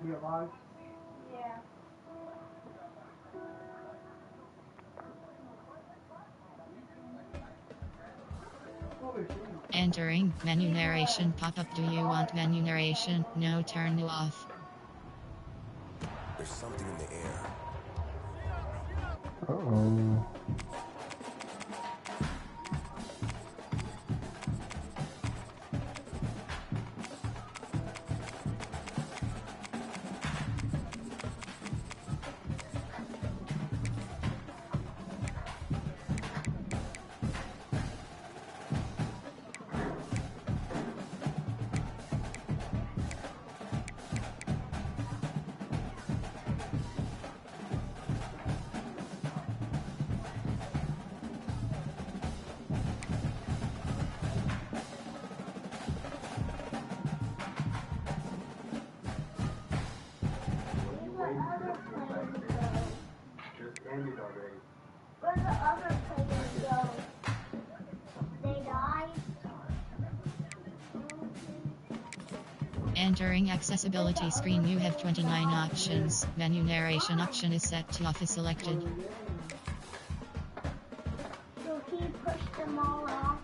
Yeah. Entering menu narration pop-up. Do you want menu narration? No, turn it off. There's something in the air. Uh-oh. Where the other players go? They died? Entering accessibility screen. You have 29 options. Menu narration option is set to off is selected. So he pushed them all off.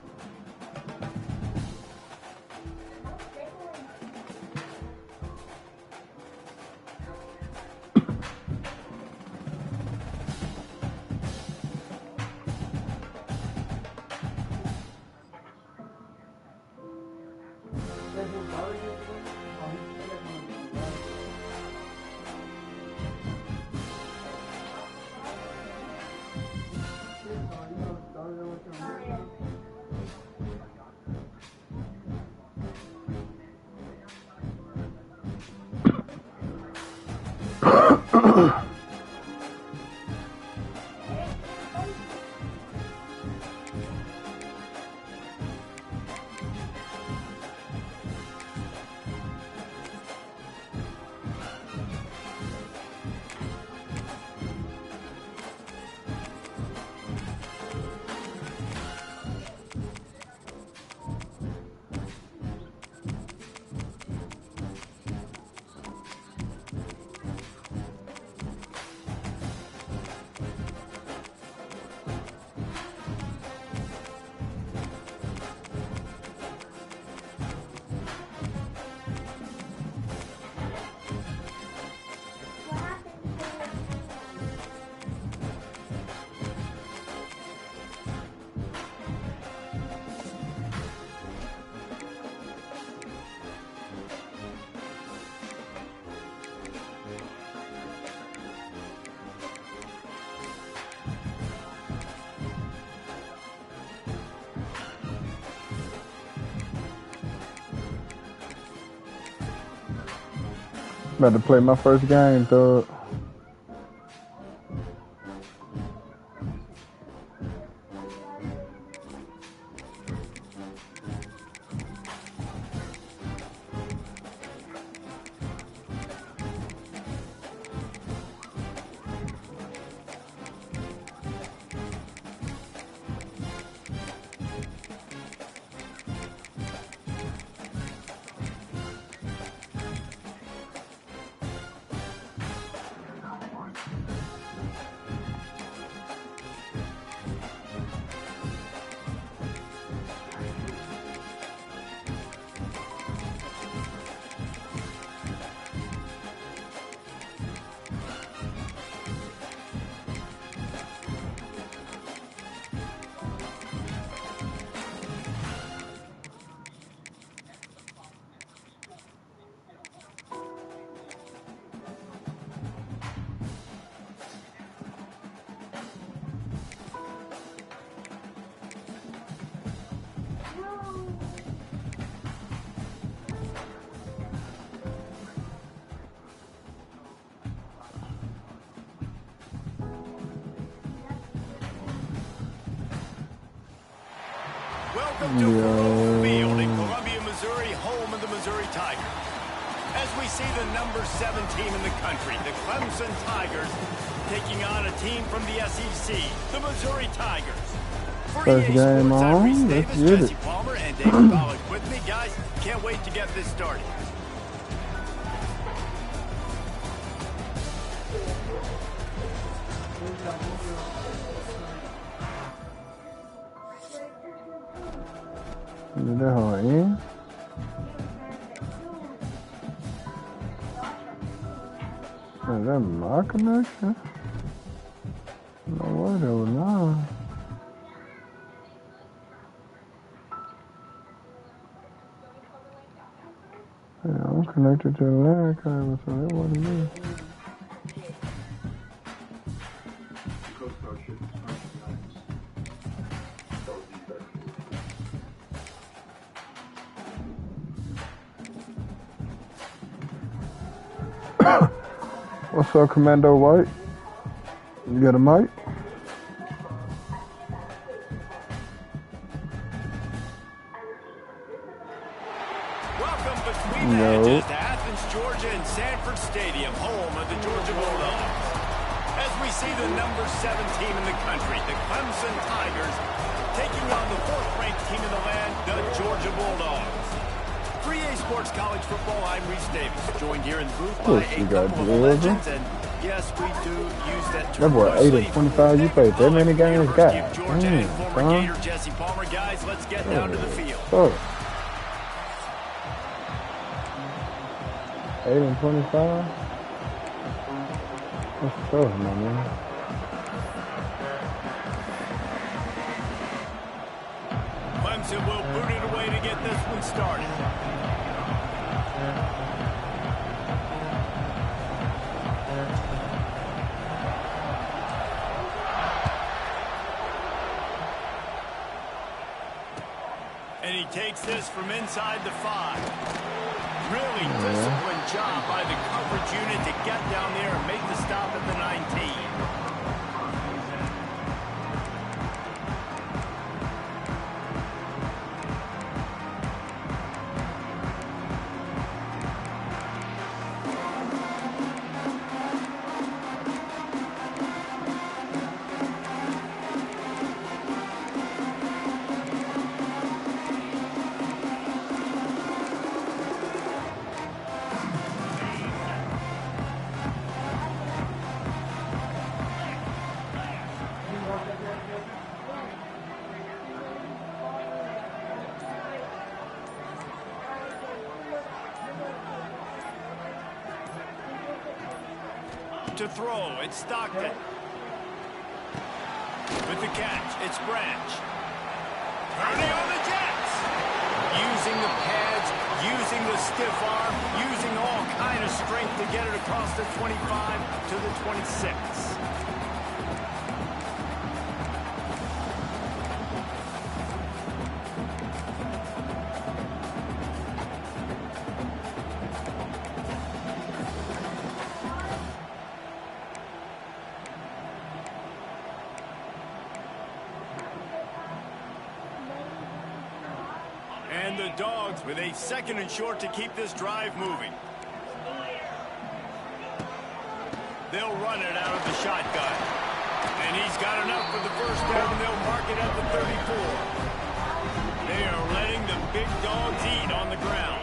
About to play my first game, dog. Welcome to Faurot Field in Columbia, Missouri, home of the Missouri Tigers. As we see the number 7 team in the country, the Clemson Tigers, taking on a team from the SEC, the Missouri Tigers. For First EA game Sports, I'm on. Reese Let's Davis, get Jesse it. Palmer, and David Pollock with me. Guys, can't wait to get this started. Did that hold in? Is that my connection? No way, that was not. Yeah, I'm connected to the LAN cable, so that wasn't me. What's up, Commando White? You got a mic? Welcome between the edges to Athens, Georgia and Sanford Stadium, home of the Georgia Bulldogs. As we see the number 7 team in the country, the Clemson Tigers, taking on the 4th-ranked team in the land, the Georgia Bulldogs. 3A Sports College Football, I'm Reese Davis, joined here in the booth by a couple of legends, and yes, we do use that term. That boy 8 and 25, you played that many games? God damn, former Gator Jesse Palmer. Guys, let's get down to the field. Oh. 8 and 25? That's tough, my man. Clemson will boot it away to get this one started. And he takes this from inside the 5. Really disciplined job by the coverage unit to get down there and make the stop at the 19. To throw, it's Stockton. With the catch, it's Branch. Turning on the Jets. Using the pads, using the stiff arm, using all kind of strength to get it across the 25 to the 26. And the Dogs with a 2nd and short to keep this drive moving. They'll run it out of the shotgun. And he's got enough for the first down. They'll mark it at the 34. They are letting the big dogs eat on the ground.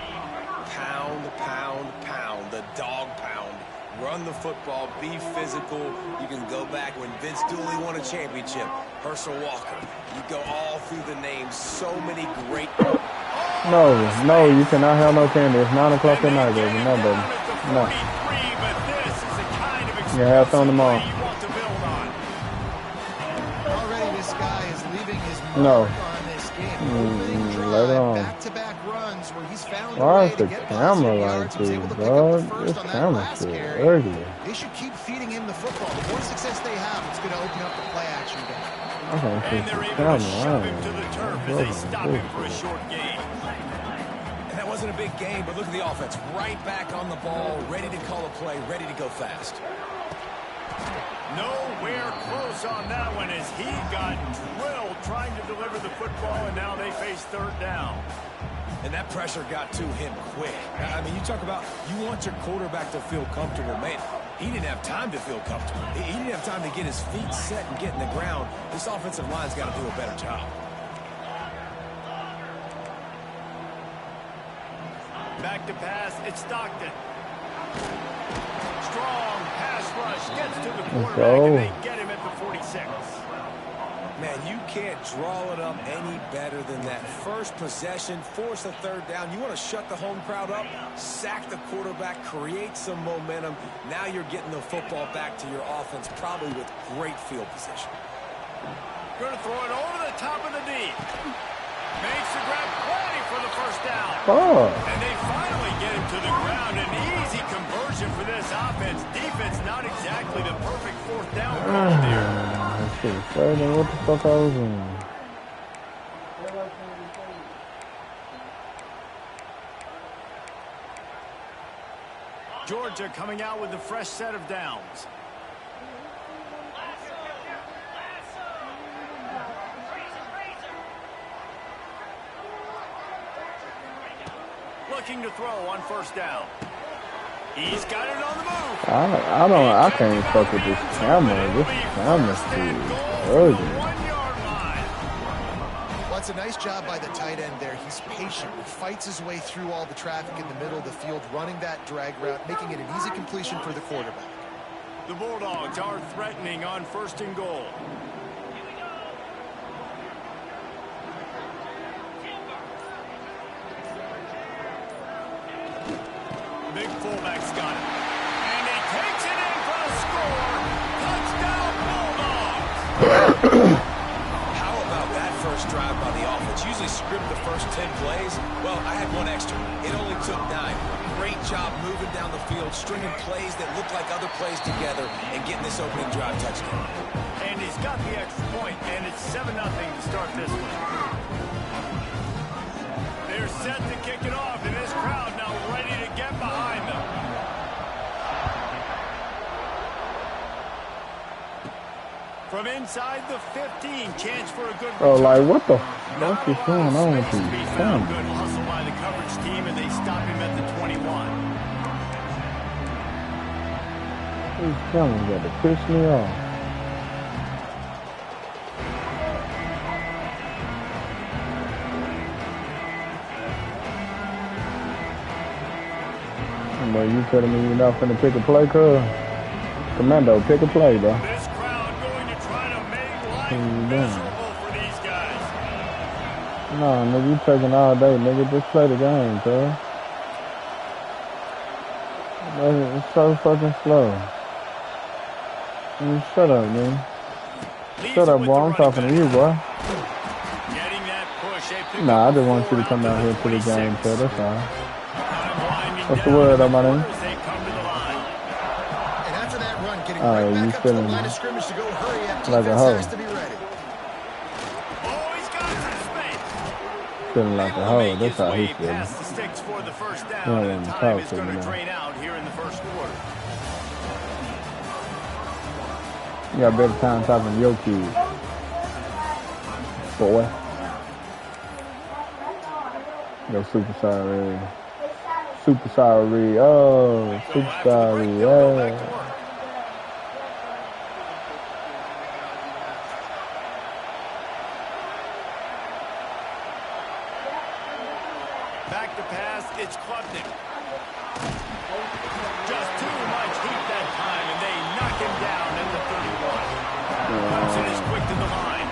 Pound, pound, pound. The dog pound. Run the football. Be physical. You can go back when Vince Dooley won a championship. Herschel Walker. You go all through the names. So many great... No, you cannot have no candy. It's 9 o'clock at night, baby. No, baby. No. You have some tomorrow. Already this guy is leaving his on mark this game. Later on. Back-to-back runs where he's found Why a is way the to get camera positive like yards and was this, able to pick up dog? the first This on that camera last shit carry. ugly. They should keep feeding him the football. The more success they have, it's going to open up the play action game. I can't see And they're the able to shove camera. him to the turf as they stop him for a short gain. And that wasn't a big game, but look at the offense. Right back on the ball, ready to call a play, ready to go fast. Nowhere close on that one as he got drilled trying to deliver the football, and now they face 3rd down. And that pressure got to him quick. I mean, you talk about you want your quarterback to feel comfortable. Man, he didn't have time to feel comfortable. He didn't have time to get his feet set and get in the ground. This offensive line's got to do a better job. Back to pass, it's Stockton. Strong pass rush gets to the quarterback, and they get him at the 46. Man, you can't draw it up any better than that. First possession, force a third down. You want to shut the home crowd up, sack the quarterback, create some momentum. Now you're getting the football back to your offense, probably with great field position. Going to throw it over the top of the deep. Makes the grab plenty for the first down. Oh. And they finally get him to the ground. An easy conversion for this offense. Defense not exactly the perfect fourth down call there. What the fuck I was doing? Georgia coming out with a fresh set of downs. Looking to throw on first down. He's got it on the move. I can't fuck with this camera. This camera's too ugly. Well, it's a nice job by the tight end there. He's patient. He fights his way through all the traffic in the middle of the field, running that drag route, making it an easy completion for the quarterback. The Bulldogs are threatening on first and goal. Big fullback's got it. And he takes it in for the score. Touchdown, Bulldogs. How about that first drive by the offense? Usually script the first 10 plays. Well, I had one extra. It only took 9. Great job moving down the field, stringing plays that look like other plays together, and getting this opening drive touchdown. And he's got the extra point, and it's 7-0 to start this one. They're set to kick it off, and this crowd now ready to get behind them. From inside the 15, chance for a good return. Oh, like what the fuck is going on with these cameras? Good hustle by the coverage team, and they stop him at the 21. These cameras got to piss me off. But you telling me you're not finna pick a play, cuz? Commando, pick a play, bro. This crowd going to try to make life miserable for these guys. Nah, nigga, you taking all day, nigga. Just play the game, cuz. It's so fucking slow. Man, shut up, man. Shut up, boy. I'm talking to you, boy. Getting that push. Nah, I just want you to come down here to the game, cuz. That's all. What's the word on my name? And after that run, getting right back up to the line of scrimmage to go hurry up. Like a Defense hoe. has to be ready. Oh, he's got some space. Feeling like a hoe. That's how he feels. Past the sticks for the first down, Yeah, and talk time is to going me to now. drain out here in the first quarter. You got better time talking to your kids. Boy. Yo, super sorry. Super sorry. Oh, super sorry. Yeah. Back to pass, it's Klubnik. Just too much heat that time, and they knock him down at the 31. Clemson is quick to the line.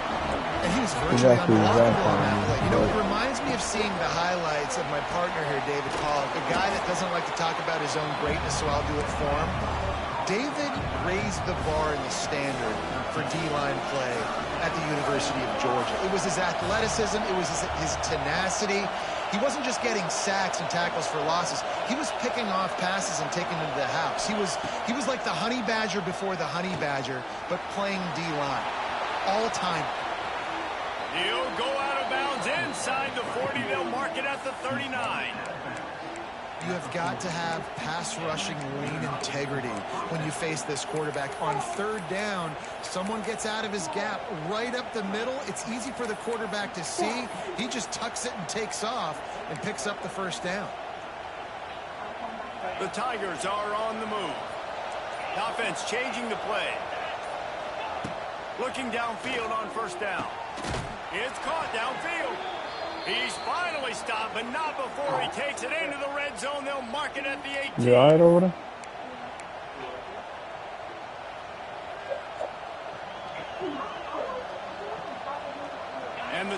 And he was virtually Exactly, unblockable on that exactly. play. You know, it reminds me of seeing the highlights of my partner here, David Pollock, a guy that doesn't like to talk about his own greatness, so I'll do it for him. David raised the bar in the standard for D-line play at the University of Georgia. It was his athleticism. It was his tenacity. He wasn't just getting sacks and tackles for losses. He was picking off passes and taking them to the house. He was like the honey badger before the honey badger, but playing D-line all time. He'll go out of bounds inside the 40. They'll mark it at the 39. You have got to have pass rushing lane integrity when you face this quarterback. On third down, someone gets out of his gap right up the middle. It's easy for the quarterback to see. He just tucks it and takes off and picks up the first down. The Tigers are on the move. Offense changing the play. Looking downfield on first down. It's caught downfield. He's finally stopped, but not before he takes it into the red zone. They'll mark it at the 18. You all right over there?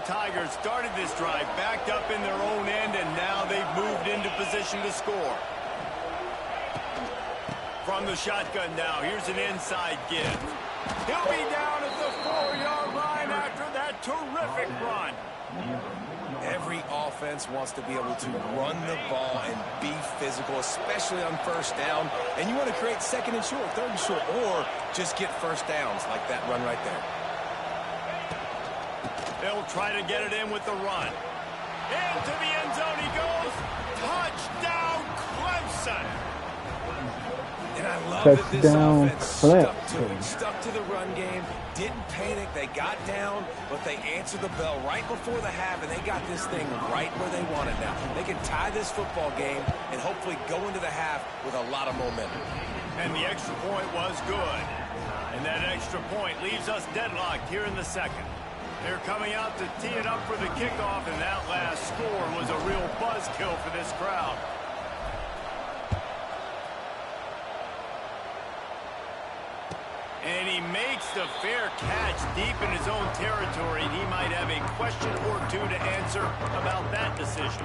Tigers started this drive backed up in their own end, and now they've moved into position to score. From the shotgun now, here's an inside give. He'll be down at the 4-yard line after that terrific run. Every offense wants to be able to run the ball and be physical, especially on first down. And you want to create second and short, third and short, or just get first downs like that run right there. They'll try to get it in with the run. Into the end zone he goes. Touchdown, Clemson. And I love that this Touchdown, offense stuck to the run game, didn't panic, they got down, but they answered the bell right before the half, and they got this thing right where they want it now. They can tie this football game and hopefully go into the half with a lot of momentum. And the extra point was good. And that extra point leaves us deadlocked here in the second. They're coming out to tee it up for the kickoff, and that last score was a real buzzkill for this crowd. And he makes the fair catch deep in his own territory. He might have a question or two to answer about that decision.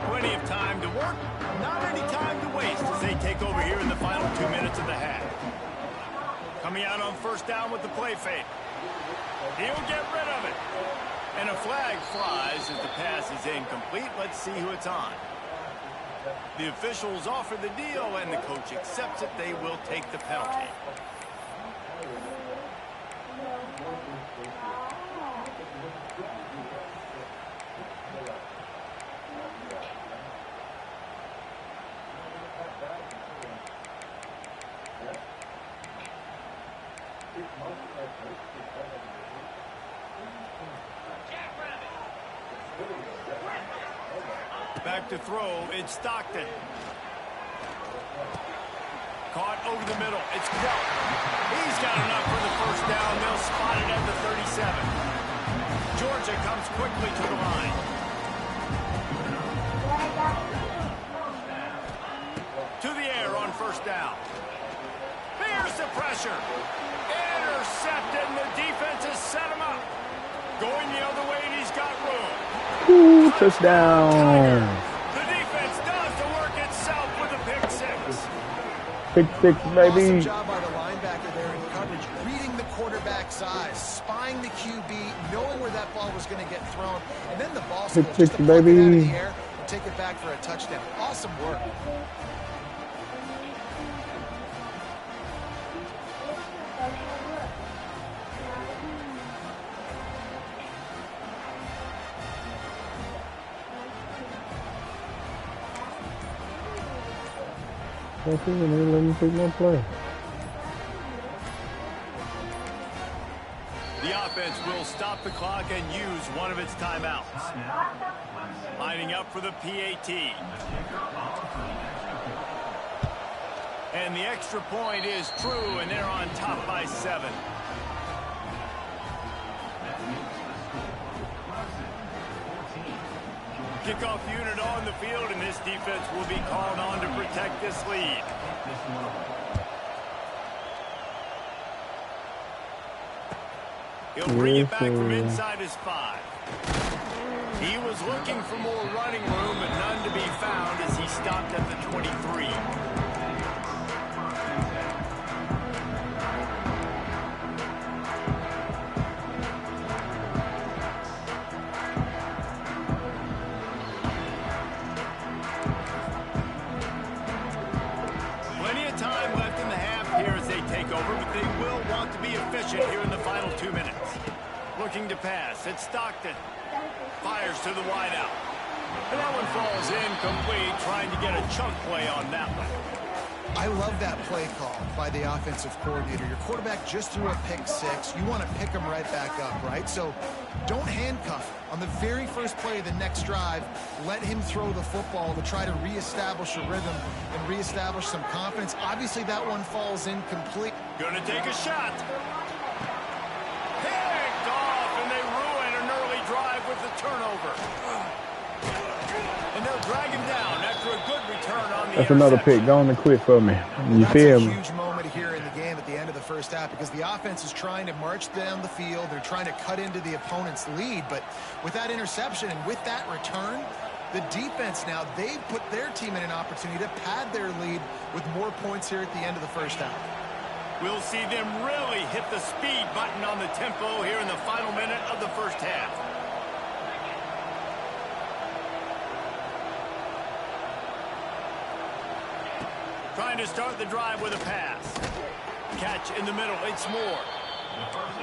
Plenty of time to work, not any time to waste as they take over here in the final 2 minutes of the half. Coming out on first down with the play fake. He'll get rid of it. And a flag flies as the pass is incomplete. Let's see who it's on. The officials offer the deal, and the coach accepts it. They will take the penalty. Back to throw, it's Stockton. Caught over the middle, it's Quelk. He's got enough for the first down. They'll spot it at the 37. Georgia comes quickly to the line. To the air on first down. Here's the pressure. Intercepted, and the defense has set him up. Going the other way, and he's got room. Ooh, touchdown. The defense does the work itself with a pick six. Pick six, baby. Awesome job by the linebacker there in coverage, reading the quarterback's eyes, spying the QB, knowing where that ball was going to get thrown, and then the ball Pick just six, to pluck it out of baby. the air and take it back for a touchdown. Awesome work. I think they let him take no play. The offense will stop the clock and use one of its timeouts. Lining up for the PAT. And the extra point is true, and they're on top by 7. Kickoff unit on the field, and this defense will be called on to protect this lead. He'll bring it back from inside his 5. He was looking for more running room, but none to be found as he stopped at the 23. Here in the final 2 minutes. Looking to pass. It's Stockton. Fires to the wideout. And that one falls incomplete, trying to get a chunk play on that one. I love that play call by the offensive coordinator. Your quarterback just threw a pick six. You want to pick him right back up, right? So don't handcuff him. On the very first play of the next drive, let him throw the football to try to reestablish a rhythm and reestablish some confidence. Obviously, that one falls incomplete. Gonna take a shot. Picked off, and they ruin an early drive with the turnover. And they'll drag him down after a good return on the That's another pick. Go on and quit for me. You feel me? That's a huge moment here in the game at the end of the first half because the offense is trying to march down the field. They're trying to cut into the opponent's lead. But with that interception and with that return, the defense now, they've put their team in an opportunity to pad their lead with more points here at the end of the first half. We'll see them really hit the speed button on the tempo here in the final minute of the first half. Trying to start the drive with a pass. Catch in the middle, it's Moore.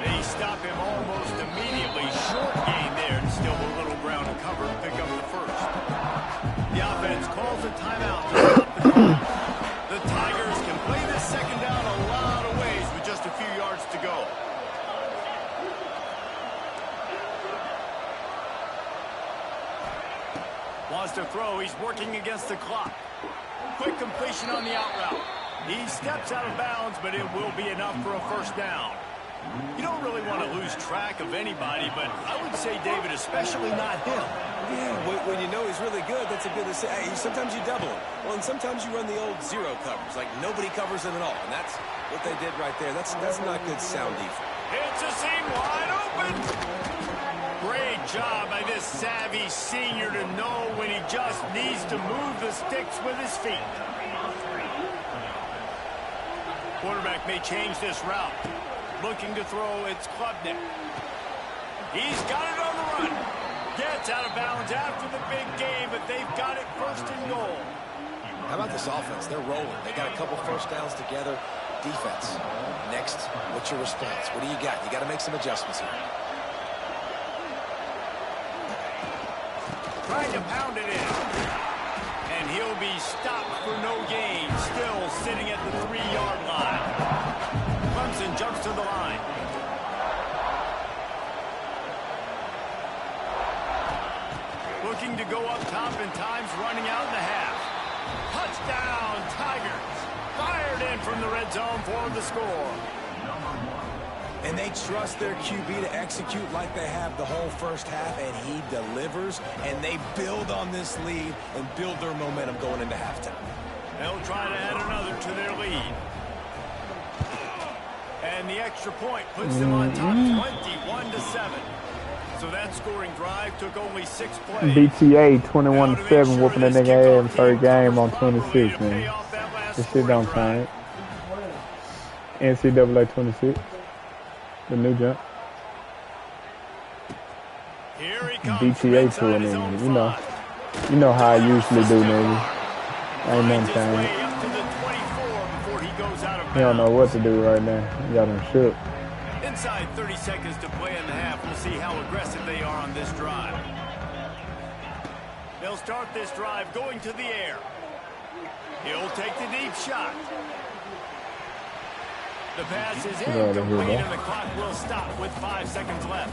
They stop him almost immediately. Short gain there and still a little ground to cover and pick up the first. The offense calls a timeout to stop the clock. The Tigers can play this second down a lot of ways with just a few yards to go. Wants to throw, he's working against the clock. Quick completion on the out route. He steps out of bounds, but it will be enough for a first down. You don't really want to lose track of anybody, but I would say, David, especially not him. Yeah, when you know he's really good, that's a good to say. Hey, sometimes you double him. Well, and sometimes you run the old zero coverage, like nobody covers him at all. And that's what they did right there. That's not good sound defense. It's a seam wide open. Great job by this savvy senior to know when he just needs to move the sticks with his feet. Quarterback may change this route. Looking to throw, it's Klubnik. He's got it on the run. Gets out of bounds after the big game, but they've got it first and goal. How about this offense? They're rolling. They got a couple first downs together. Defense. Next, what's your response? What do you got? You got to make some adjustments here. Trying to pound it in. And he'll be stopped for no gain. Still sitting at the 3-yard line. Clemson jumps to the line. Looking to go up top and time's running out in the half. Touchdown, Tigers. Fired in from the red zone for the score. And they trust their QB to execute like they have the whole first half, and he delivers, and they build on this lead and build their momentum going into halftime. They'll try to add another to their lead. And the extra point puts them on top 21-7. So that scoring drive took only 6 plays. BTA 21-7 whooping the nigga ass third game on 26, man. This shit don't count. NCAA 26. The new jump. BTA to a nigga. You know how I usually do, nigga. Ain't nothing changed. He don't know what to do right now. He got him shook. Inside 30 seconds to play in the half. We'll see how aggressive they are on this drive. They'll start this drive going to the air. He'll take the deep shot. The pass is incomplete, and the clock will stop with 5 seconds left.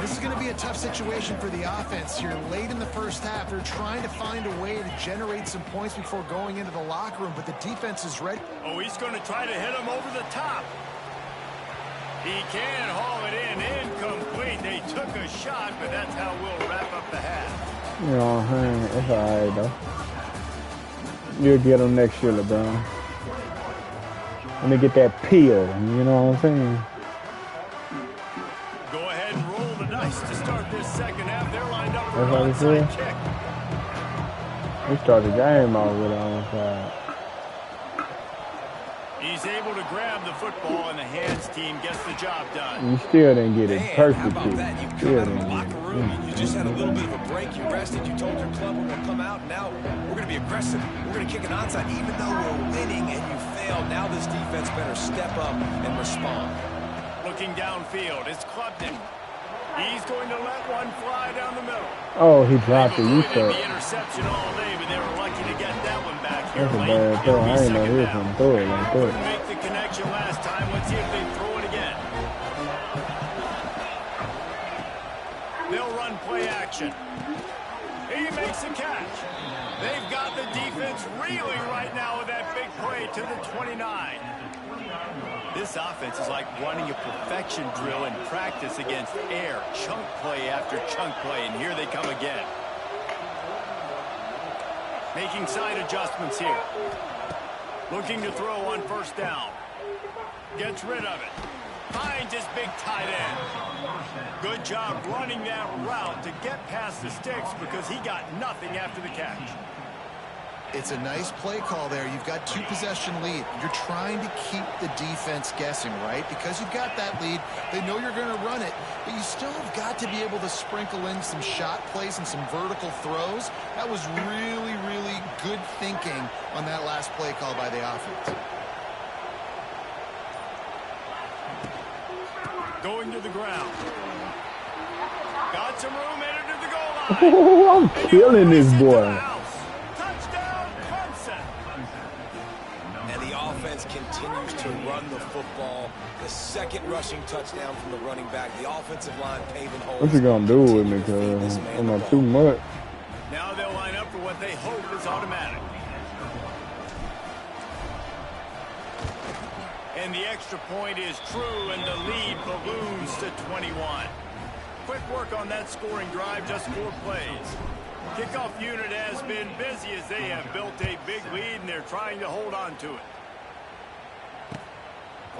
This is going to be a tough situation for the offense here. Late in the first half, they're trying to find a way to generate some points before going into the locker room, but the defense is ready. Oh, he's going to try to hit him over the top. He can haul it in. Incomplete. They took a shot, but that's how we'll wrap up the half. You know, it's all right, though. You'll get them next year, LeBron. Let me get that peel, you know what I'm saying? Go ahead and roll the dice to start this second half. They're lined up for That's an onside kick. We start the game off with an onside. He's able to grab the football, and the hands team gets the job done. You still didn't get it perfect. How about that? You come out of the locker room, you just had a little bit of a break, you rested, you told your club we're going to come out, and now we're going to be aggressive. We're going to kick an onside, even though we're winning and you failed. Now this defense better step up and respond. Looking downfield, it's Klubnik. He's going to let one fly down the middle. Oh, he dropped it. You said. said. The interception all day, but they were lucky to get that one back here That's a late. bad throw. I didn't know he was going to throw it like that. Couldn't make the connection last time. Let's see if they throw it again. They'll run play action. He makes the catch. They've got the defense reeling right now with that big play to the 29. This offense is like running a perfection drill in practice against air. Chunk play after chunk play, and here they come again. Making side adjustments here. Looking to throw on first down. Gets rid of it. Finds his big tight end. Good job running that route to get past the sticks because he got nothing after the catch. It's a nice play call there. You've got 2-possession lead. You're trying to keep the defense guessing, right? Because you've got that lead. They know you're going to run it, but you still have got to be able to sprinkle in some shot plays and some vertical throws. That was really, really good thinking on that last play call by the offense. Going to the ground. Got some room, headed to the goal line. Oh, I'm killing this boy. Touchdown, Clemson. And the offense continues to run the football. The second rushing touchdown from the running back. The offensive line paving holes. What you gonna do with me, cuz? I'm not too much. Now they'll line up for what they hope is automatic. And the extra point is true, and the lead balloons to 21. Quick work on that scoring drive, just 4 plays. Kickoff unit has been busy as they have built a big lead, and they're trying to hold on to it.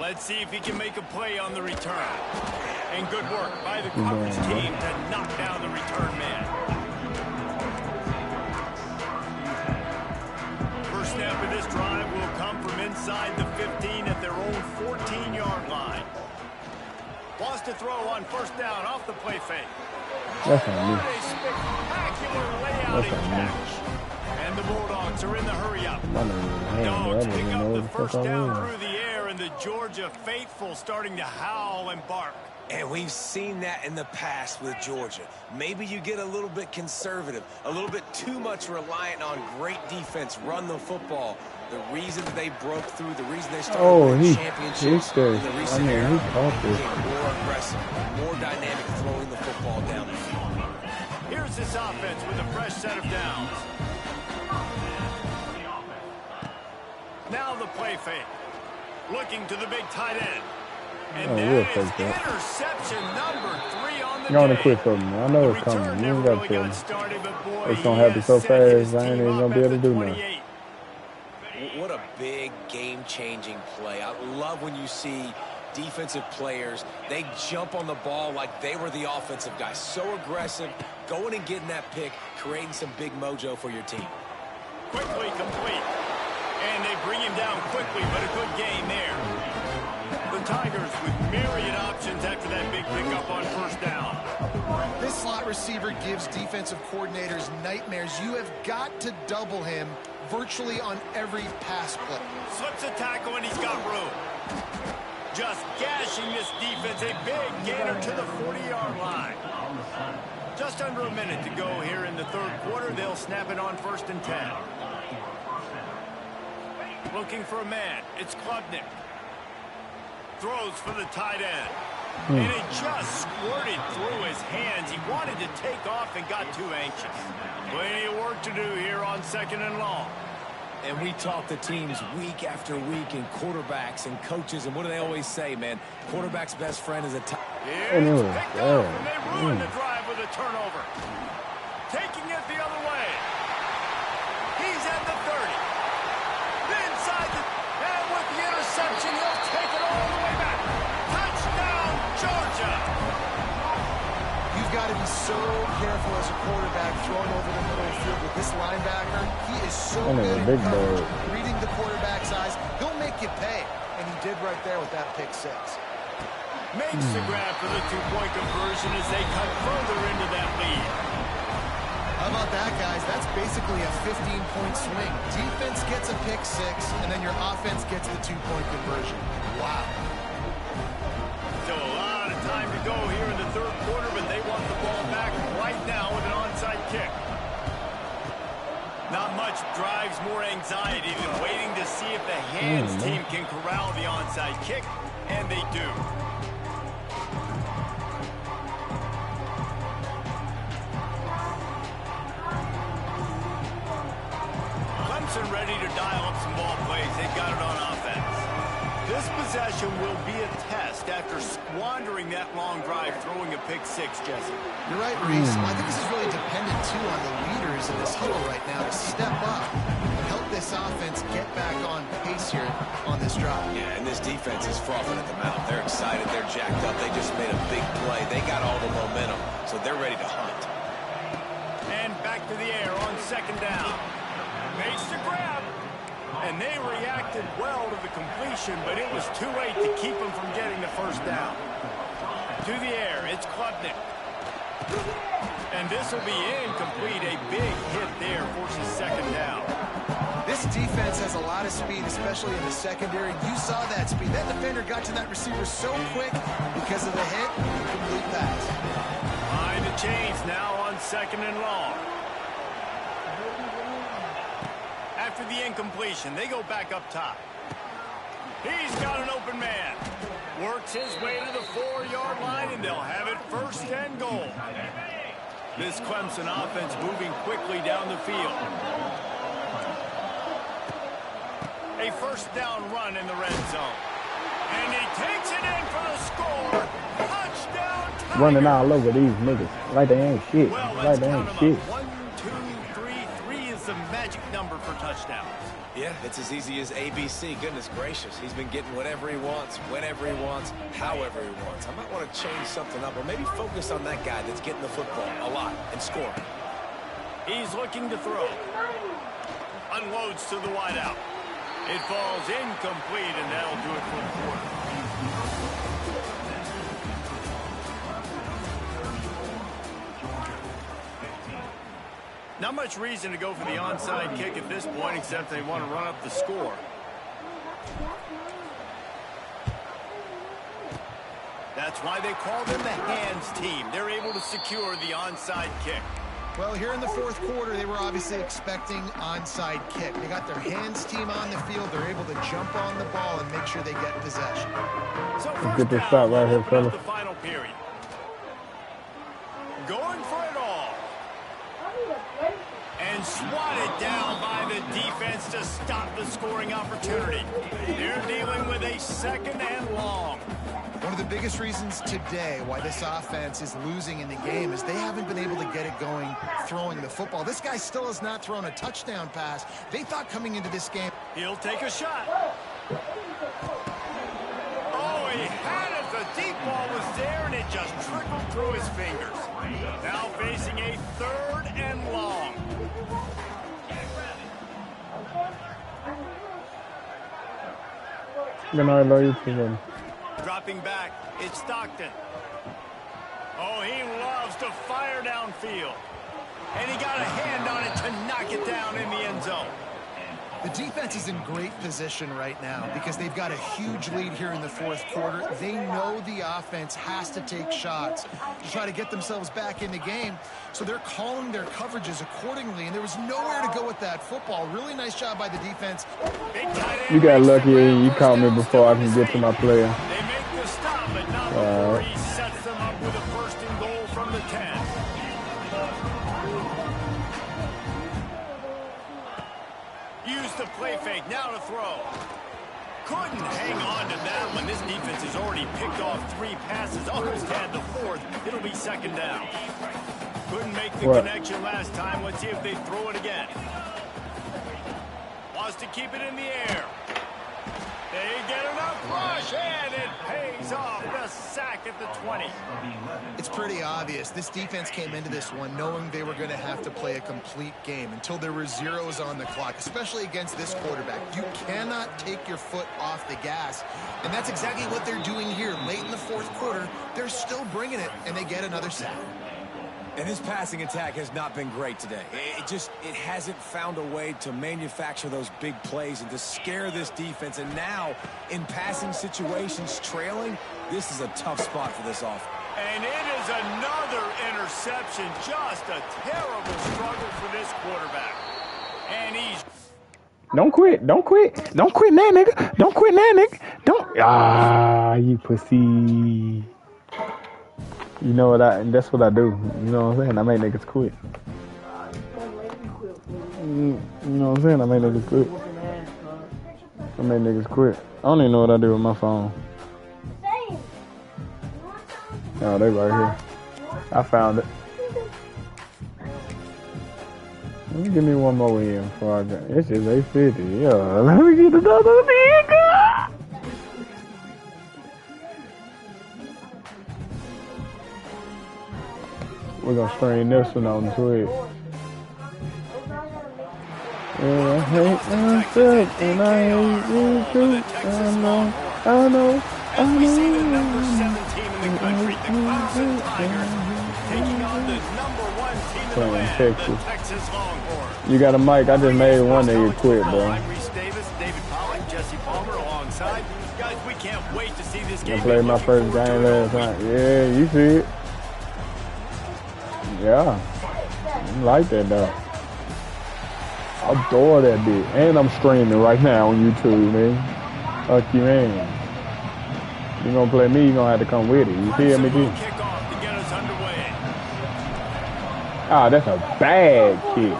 Let's see if he can make a play on the return. And good work by the coverage team to knock down the return man. First snap of this drive will come from inside the 15 at their own 14-yard line. Lost to throw on first down off the play fake. That's on me. What a spectacular layout and catch. And the Bulldogs are in the hurry-up. Dogs pick up the first down through the air, and the Georgia faithful starting to howl and bark. And we've seen that in the past with Georgia. Maybe you get a little bit conservative, a little bit too much reliant on great defense, run the football. The reason that they broke through, the reason they started winning championships in the recent era, became more aggressive, more dynamic throwing the football down the field. Here's this offense with a fresh set of downs. Now the play fake. Looking to the big tight end. And that is interception number 3 on the day. You're on the quick for me. I know it's coming. You ain't got to. It's going to happen so fast, I ain't even going to be able to do nothing. What a big game-changing play. I love when you see defensive players, they jump on the ball like they were the offensive guy. So aggressive, going and getting that pick, creating some big mojo for your team. Quickly complete. And they bring him down quickly, but a good gain there. The Tigers with myriad options after that big pickup on first down. This slot receiver gives defensive coordinators nightmares. You have got to double him virtually on every pass play. Slips a tackle and he's got room. Just gashing this defense. A big gainer to the 40-yard line. Just under a minute to go here in the third quarter. They'll snap it on 1st and 10. Looking for a man. It's Klubnik. Throws for the tight end. And it just squirted through his hands. He wanted to take off and got too anxious. Plenty of work to do here on 2nd and long. And we talk to teams week after week and quarterbacks and coaches. And what do they always say, man? Quarterback's best friend is a tight end. It's picked off, and they ruined the drive with a turnover. Taking it the other way. He's at the 30. Inside the... And with the interception, he'll take it all the way back. Touchdown, Georgia. You've got to be so careful as a quarterback throwing over the middle of the field with this linebacker. He is so good at reading the quarterback's eyes. He'll make you pay. And he did right there with that pick 6. Makes the grab for the 2-point conversion as they cut further into that lead. How about that, guys? That's basically a 15-point swing. Defense gets a pick 6, and then your offense gets the 2-point conversion. Wow. Still a lot of time to go here in the third quarter, but they want the ball back right now with an onside kick. Not much drives more anxiety than waiting to see if the hands team can corral the onside kick, and they do. Clemson ready to dial up some ball plays. They got it on offense. This possession will be a test after squandering that long drive, throwing a pick six, Jesse. You're right, Reese. I think this is really dependent, too, on the leaders in this huddle right now to step up and help this offense get back on pace here on this drive. Yeah, and this defense is frothing at the mouth. They're excited. They're jacked up. They just made a big play. They got all the momentum, so they're ready to hunt. And back to the air on second down. Makes the grab. And they reacted well to the completion, but it was too late to keep them from getting the first down. To the air, it's Klubnik. And this will be incomplete. A big hit there forces second down. This defense has a lot of speed, especially in the secondary. You saw that speed. That defender got to that receiver so quick because of the hit. Complete pass. Behind the chains now on second and long. After the incompletion, they go back up top. He's got an open man. Works his way to the 4-yard line, and they'll have it first and goal. This Clemson offense moving quickly down the field. A first down run in the red zone. And he takes it in for the score. Touchdown, Tigers. Running all over these niggas like they ain't shit. Well, Like let's they count ain't them shit. up. 1, 2, 3. 3 is the magic number for touchdowns. Yeah, it's as easy as ABC. Goodness gracious. He's been getting whatever he wants, whenever he wants, however he wants. I might want to change something up or maybe focus on that guy that's getting the football a lot and scoring. He's looking to throw. Unloads to the wideout. It falls incomplete, and that'll do it for the quarter. Not much reason to go for the onside kick at this point, except they want to run up the score. That's why they call them the hands team. They're able to secure the onside kick. Well, here in the fourth quarter, they were obviously expecting onside kick. They got their hands team on the field. They're able to jump on the ball and make sure they get possession. So Get this stop right here, open up fella. the final period. Going for it all. And swatted down by the defense to stop the scoring opportunity. They're dealing with a second and long. One of the biggest reasons today why this offense is losing in the game is they haven't been able to get it going throwing the football. This guy still has not thrown a touchdown pass. They thought coming into this game. He'll take a shot. Oh, he had it. The deep ball was there, and it just trickled through his fingers. Now facing a third and long. You know, I love you too. Dropping back, it's Stockton. Oh, he loves to fire downfield. And he got a hand on it to knock it down in the end zone. The defense is in great position right now because they've got a huge lead here in the fourth quarter. They know the offense has to take shots to try to get themselves back in the game. So they're calling their coverages accordingly, and there was nowhere to go with that football. Really nice job by the defense. You got lucky you caught me before I can get to my player. They make the stop, but not before he sets them up with a first and goal from the 10. Use the play fake, now to throw. Couldn't hang on to that one. This defense has already picked off 3 passes, almost had the 4th. It'll be second down. Couldn't make the connection last time. Let's see if they throw it again. Wants to keep it in the air. They get enough rush, and it pays off. The sack at the 20. It's pretty obvious. This defense came into this one knowing they were going to have to play a complete game until there were zeros on the clock, especially against this quarterback. You cannot take your foot off the gas, and that's exactly what they're doing here. Late in the fourth quarter, they're still bringing it, and they get another sack. And this passing attack has not been great today. It hasn't found a way to manufacture those big plays and to scare this defense. And now, in passing situations, trailing, this is a tough spot for this offense. And it is another interception. Just a terrible struggle for this quarterback. And he's... Don't quit. Don't quit. Don't quit now, nigga. Don't quit now, nigga. Don't. Ah, you pussy. You know what that's what I do. You know what I'm saying? I make niggas quit. You know what I'm saying? I make niggas quit. I made niggas quit. I don't even know what I do with my phone. Same. Oh, they right here. I found it. Let me give me one more in before I go. It's just 850. Yeah, let me get another nigga. We're gonna stream this one on Twitch. Yeah, I hate myself and I hate you too. I know. As we see the number 7 team in the country, the Clemson Tigers, taking on the number 1 team in the land, the Texas Longhorns. You got a mic? I just made one that you quit, bro. I'm Reese Davis, David Pollack, Jesse Palmer alongside. Guys, we can't wait to see this game. I played my first game last night. Yeah, you see it. Yeah. I like that, though. I adore that bitch. And I'm streaming right now on YouTube, man. Fuck you, man. You gonna play me, you gonna have to come with it. You feel me, G? Ah, that's a bad kick.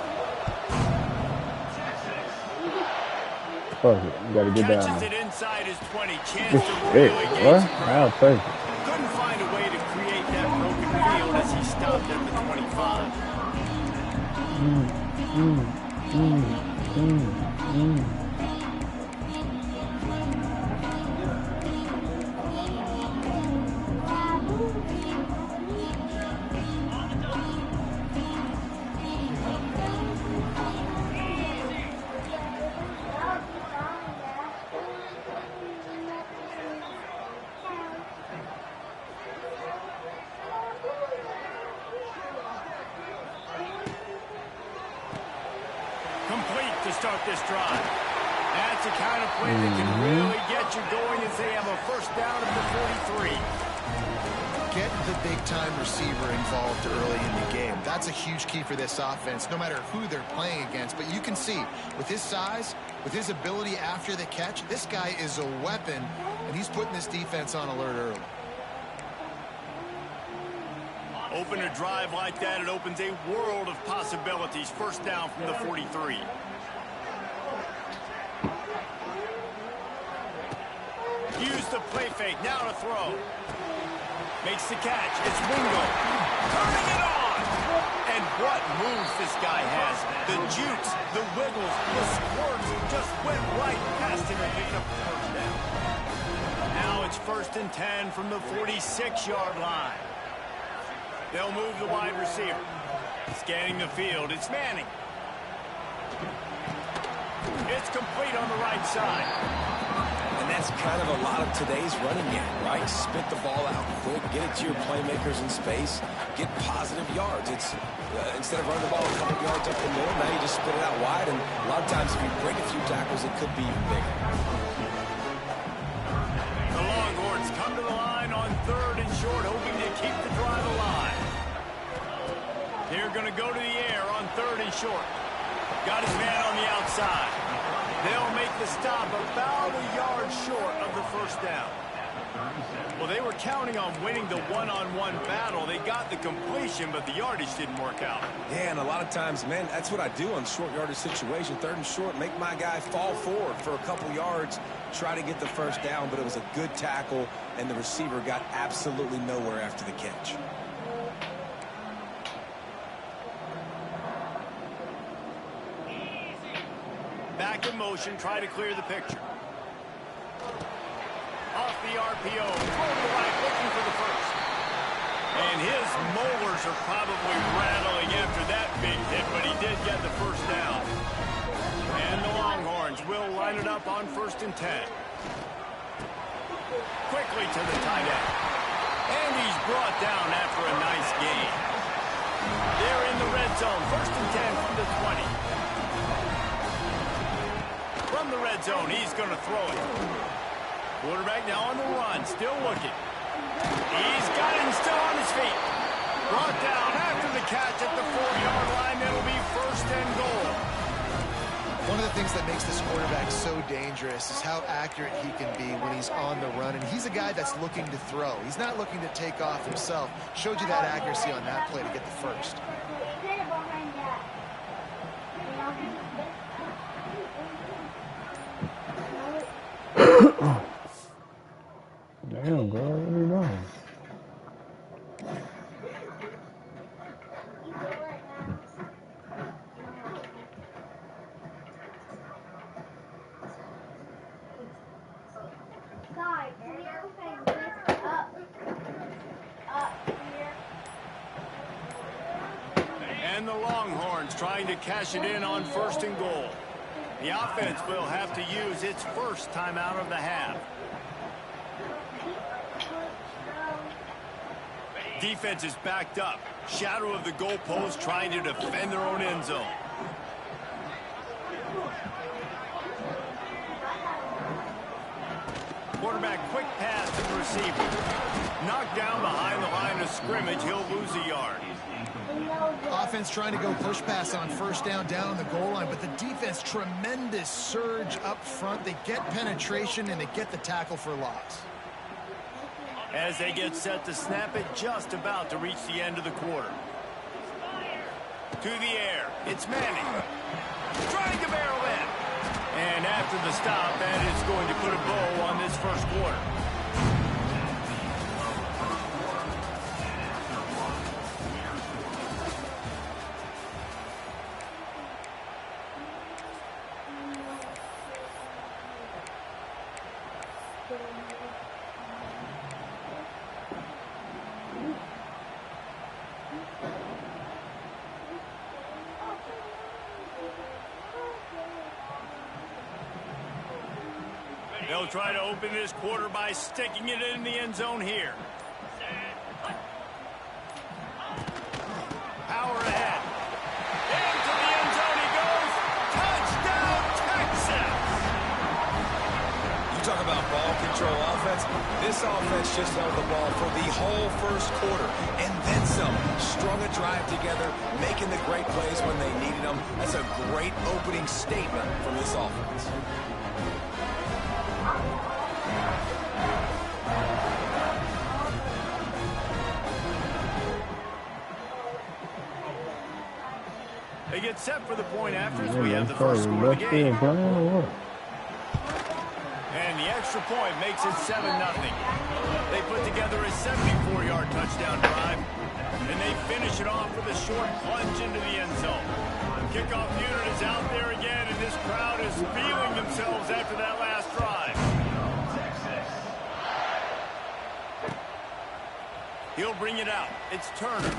Fuck it, you gotta get down there. This shit, what? I'll take it. Couldn't find a way to create that broken field as he stopped at the 25. Complete to start this drive. That's a kind of play that can really get you going as they have a first down at the 43. Get the big-time receiver involved early in the game. That's a huge key for this offense, no matter who they're playing against. But you can see, with his size, with his ability after the catch, this guy is a weapon, and he's putting this defense on alert early. Open a drive like that, it opens a world of possibilities. First down from the 43. Use the play fake, now to throw. Makes the catch, it's Wingo. Turning it on! And what moves this guy has. The jukes, the wiggles, the squirts just went right past him and picked up the first down. Now it's 1st and 10 from the 46-yard line. They'll move the wide receiver. Scanning the field, it's Manning. It's complete on the right side. And that's kind of a lot of today's running game, right? Spit the ball out quick, get it to your playmakers in space, get positive yards. It's instead of running the ball a couple yards up the middle, now you just spit it out wide, and a lot of times if you break a few tackles, it could be even bigger. The Longhorns come to the line on 3rd and short, hoping to keep the drive alive. They're going to go to the air on 3rd and short. Got his man on the outside. They'll make the stop about a yard short of the first down. Well, they were counting on winning the one-on-one battle. They got the completion, but the yardage didn't work out. Yeah, and a lot of times, man, that's what I do on short yardage situation. 3rd and short, make my guy fall forward for a couple yards, try to get the first down, but it was a good tackle, and the receiver got absolutely nowhere after the catch. Back in motion, try to clear the picture. Off the RPO, throw to the right, looking for the first. And his molars are probably rattling after that big hit, but he did get the first down. And the Longhorns will line it up on 1st and 10. Quickly to the tight end. And he's brought down after a nice gain. They're in the red zone, 1st and 10 from the 20. From the red zone, he's going to throw it. Quarterback now on the run, still looking. He's got him still on his feet. Brought down after the catch at the 4-yard line. It'll be 1st and goal. One of the things that makes this quarterback so dangerous is how accurate he can be when he's on the run. And he's a guy that's looking to throw. He's not looking to take off himself. Showed you that accuracy on that play to get the first. And the Longhorns trying to cash it in on 1st and goal. The offense will have to use its first timeout of the half. Defense is backed up. Shadow of the goalpost trying to defend their own end zone. Quarterback quick pass to the receiver. Knocked down behind the line of scrimmage. He'll lose a yard. Offense trying to go push pass on 1st down on the goal line, but the defense, tremendous surge up front. They get penetration and they get the tackle for loss. As they get set to snap it, just about to reach the end of the quarter. To the air, it's Manning. Trying to barrel in. And after the stop, that is going to put a bow on this 1st quarter. They'll try to open this quarter by sticking it in the end zone here. Power ahead. Into the end zone he goes. Touchdown, Texas! You talk about ball control offense. This offense just held the ball for the whole 1st quarter and then some. Strung a drive together, making the great plays when they needed them. That's a great opening statement from this offense. They get set for the point after as we have the first score of the game. And the extra point makes it 7-0. They put together a 74-yard touchdown drive, and they finish it off with a short plunge into the end zone. Kickoff unit is out there again, and this crowd is feeling themselves after that last drive. He'll bring it out. It's Turner.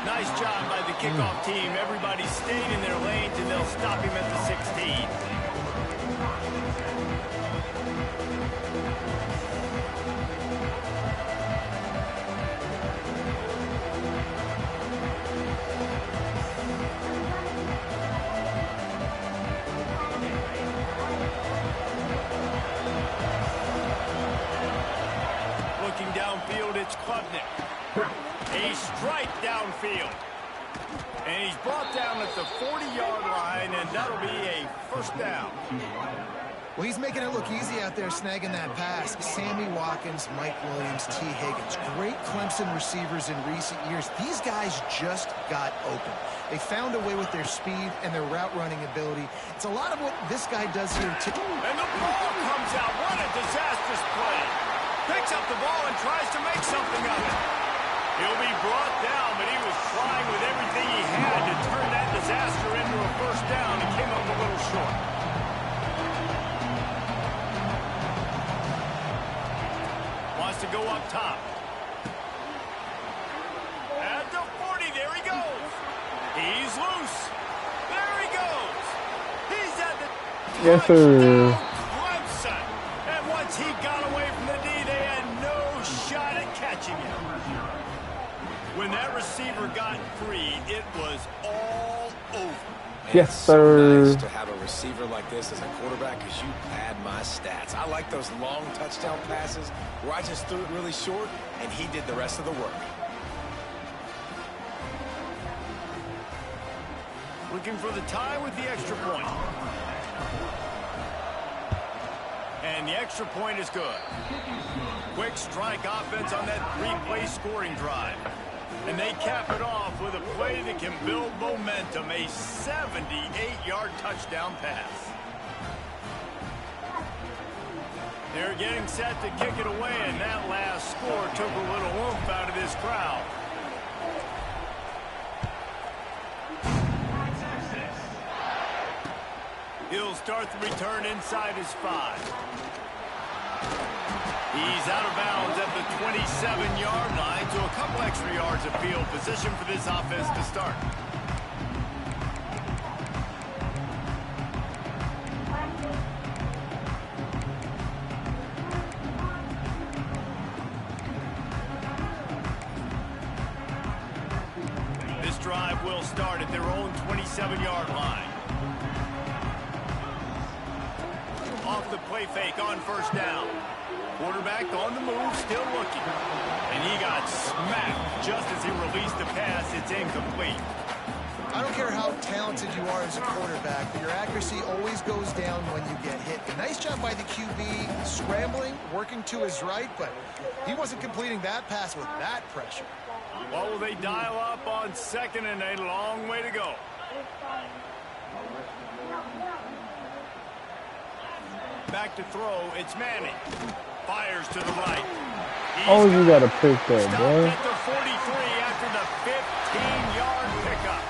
Nice job by the kickoff team. Everybody stayed in their lanes, and they'll stop him at the 16. Looking downfield, it's Klubnik. A strike downfield. And he's brought down at the 40-yard line, and that'll be a 1st down. Well, he's making it look easy out there snagging that pass. Sammy Watkins, Mike Williams, T. Higgins. Great Clemson receivers in recent years. These guys just got open. They found a way with their speed and their route running ability. It's a lot of what this guy does here, too. And the ball comes out. What a disastrous play. Picks up the ball and tries to make something of it. He'll be brought down, but he was trying with everything he had to turn that disaster into a 1st down and came up a little short. Wants to go up top. At the 40, there he goes. He's loose. There he goes. He's at the Yes, sir. Clemson. And once he got away from the D, they had no shot at catching him. When that receiver got free, it was all over. Man, Yes, it's sir. So nice to have a receiver like this as a quarterback because you pad my stats. I like those long touchdown passes where I just threw it really short and he did the rest of the work. Looking for the tie with the extra point. And the extra point is good. Quick strike offense on that 3-play scoring drive. And they cap it off with a play that can build momentum, a 78-yard touchdown pass. They're getting set to kick it away, and that last score took a little oomph out of this crowd. He'll start the return inside his 5. He's out of bounds at the 27-yard line, so a couple extra yards of field position for this offense to start. will start at their own 27-yard line. Off the play fake on first down. Quarterback on the move, still looking. And he got smacked just as he released the pass. It's incomplete. I don't care how talented you are as a quarterback, but your accuracy always goes down when you get hit. A nice job by the QB scrambling, working to his right, but he wasn't completing that pass with that pressure. What will they dial up on 2nd and a long way to go? Back to throw, it's Manning. Fires to the right. Oh, you got to pick that, Stopped boy. at the 43 after the 15-yard pickup.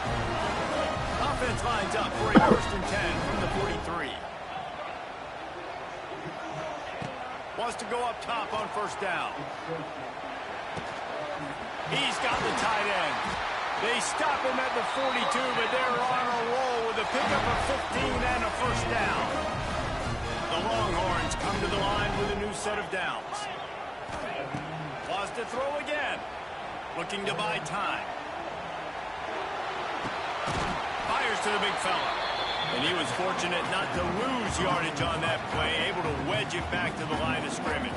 Offense lines up for a 1st and 10 from the 43. Wants to go up top on first down. He's got the tight end. They stop him at the 42, but they're on a roll with a pickup of 15 and a 1st down. The Longhorns come to the line with a new set of downs. Wants to throw again. Looking to buy time. Fires to the big fella. And he was fortunate not to lose yardage on that play, able to wedge it back to the line of scrimmage.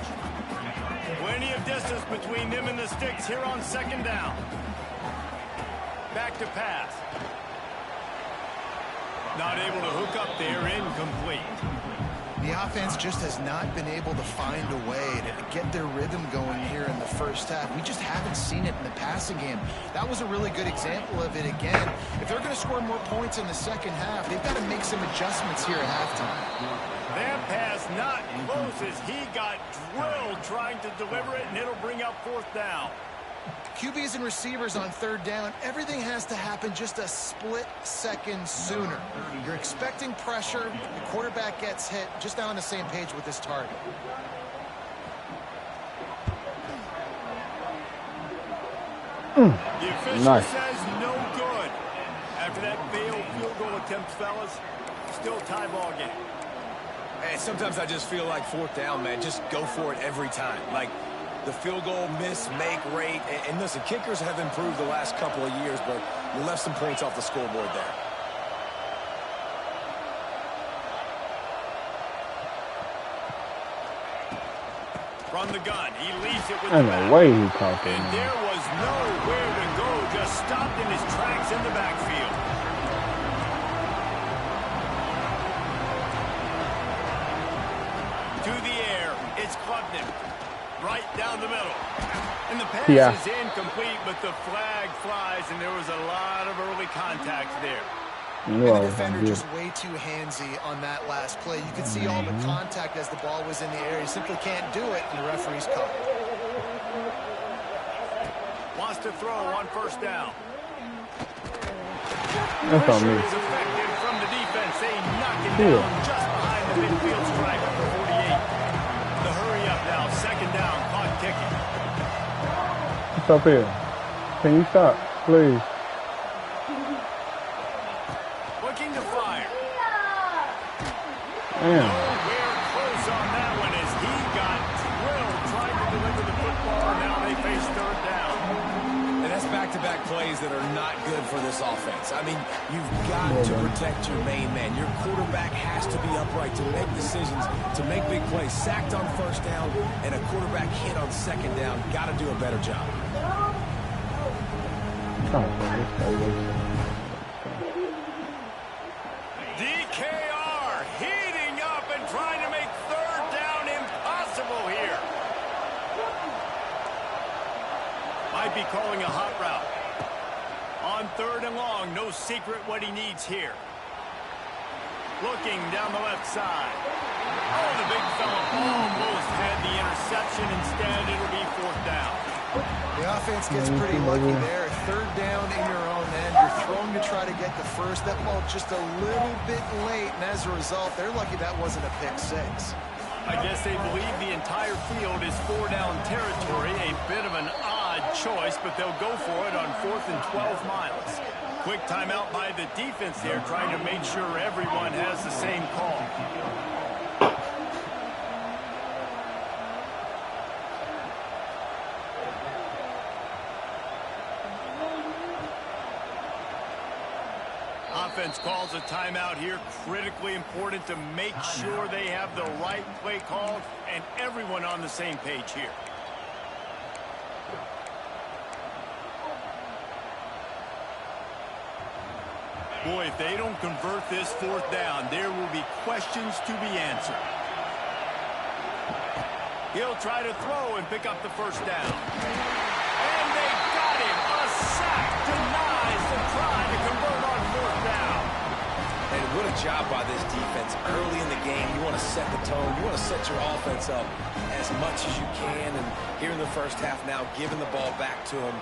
Plenty of distance between them and the sticks here on 2nd down. Back to pass. Not able to hook up there, incomplete. The offense just has not been able to find a way to get their rhythm going here in the first half. We just haven't seen it in the passing game. That was a really good example of it again. If they're going to score more points in the second half, they've got to make some adjustments here at halftime. That pass not close as he got drilled trying to deliver it, and it'll bring up 4th down. QBs and receivers on 3rd down, everything has to happen just a split second sooner. You're expecting pressure, the quarterback gets hit, just not on the same page with this target. The official Nice. says no good. After that failed field goal attempt, fellas, still tie ball game. Hey, sometimes I just feel like 4th down, man. Just go for it every time. Like the field goal miss, make rate. And listen, kickers have improved the last couple of years, but you left some points off the scoreboard there. From the gun, he leaves it with And the the back. way he caught And that, there was nowhere to go, just stopped in his tracks in the backfield. To the air, it's Klubnik. Right down the middle. And the pass is incomplete, but the flag flies, and there was a lot of early contact there. And the defender just way too handsy on that last play. You could see all the contact as the ball was in the air. He simply can't do it, and the referee's called. Wants to throw on first down. That's on me. Pressure is effective from the defense. They knock it down just behind the midfield stripe at the 48. The hurry up now. 2nd down. Clock ticking. What's up here? Can you stop, please? Looking to fire. Damn. Nowhere close on that one as he got drilled trying to deliver the football. Now they face 3rd down. And that's back-to-back plays that are not good for this offense. I mean, you've got to protect your main man. Your quarterback has to be upright to make decisions, to make big plays. Sacked on 1st down and a quarterback hit on 2nd down. Got to do a better job. DKR heating up and trying to make 3rd down impossible here. Might be calling a hot route. On 3rd and long, no secret what he needs here. Looking down the left side. Oh, the big fella almost had the interception. Instead, it'll be 4th down. The offense gets pretty lucky there. 3rd down in your own end. You're throwing to try to get the first. That ball just a little bit late, and as a result, they're lucky that wasn't a pick 6. I guess they believe the entire field is 4-down territory. A bit of an odd choice, but they'll go for it on 4th and 12 miles. Quick timeout by the defense there, trying to make sure everyone has the same call. offense calls a timeout here. Critically important to make sure they have the right play called and everyone on the same page here. Boy, if they don't convert this 4th down, there will be questions to be answered. He'll try to throw and pick up the 1st down. And they got him. A sack denies the try to convert on 4th down. And what a job by this defense. Early in the game, you want to set the tone. You want to set your offense up as much as you can. And here in the first half now, giving the ball back to them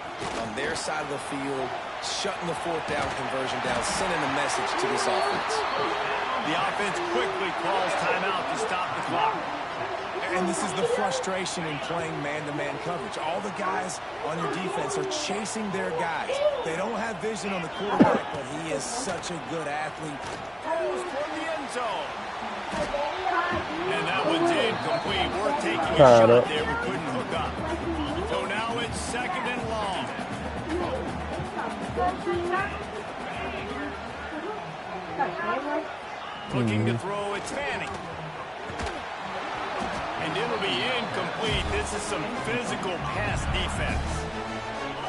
on their side of the field, shutting the 4th down conversion down, sending a message to this offense. The offense quickly calls timeout to stop the clock. And this is the frustration in playing man-to-man coverage. All the guys on your defense are chasing their guys. They don't have vision on the quarterback, but he is such a good athlete. Goes toward the end zone. And that one's incomplete. We're taking a shot there. We couldn't hook up. So now it's 2nd and long. Looking to throw, it's Manning. And it'll be incomplete. This is some physical pass defense.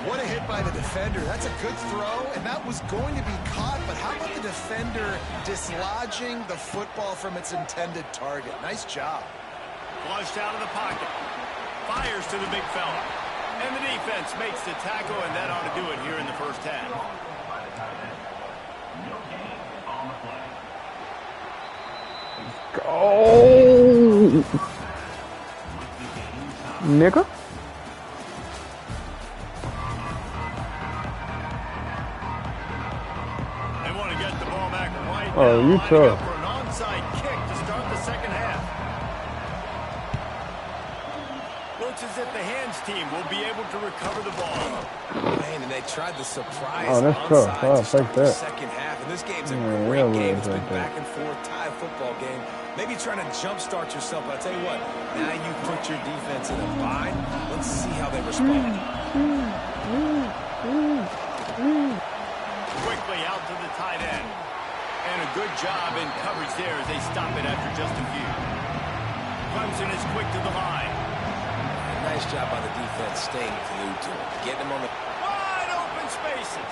What a hit by the defender. That's a good throw, and that was going to be caught, but how about the defender dislodging the football from its intended target? Nice job. Flushed out of the pocket. Fires to the big fella. And the defense makes the tackle, and that ought to do it here in the 1st half. Go! Nigga. They want to get the ball back right Oh, now. you Lining tough. up for an onside kick to start the 2nd half. Looks as if the hands team will be able to recover the ball. Man, and they tried the surprise that's tough. onside to start Take the that. 2nd half. And this game's a Yeah, great yeah, game. It's yeah, been yeah. back and forth, tie football game. Maybe trying to jumpstart yourself. But I tell you what, now you put your defense in a bind. Let's see how they respond. Quickly out to the tight end. And a good job in coverage there as they stop it after just a few. Clemson is quick to the line. Nice job by the defense staying glued to him. Getting him on the... Wide open spaces.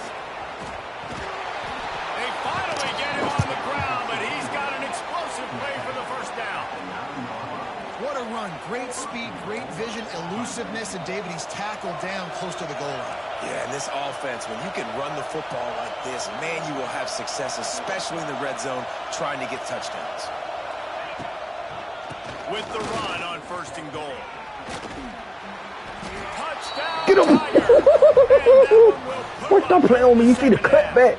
They finally get him on the ground, but he's got an explosive play for the 1st down. What a run. Great speed, great vision, elusiveness, and David, he's tackled down close to the goal line. Yeah, and this offense, when you can run the football like this, man, you will have success, especially in the red zone, trying to get touchdowns. With the run on 1st and goal. Touchdown, Get him! What don't play on me? You see the cutback?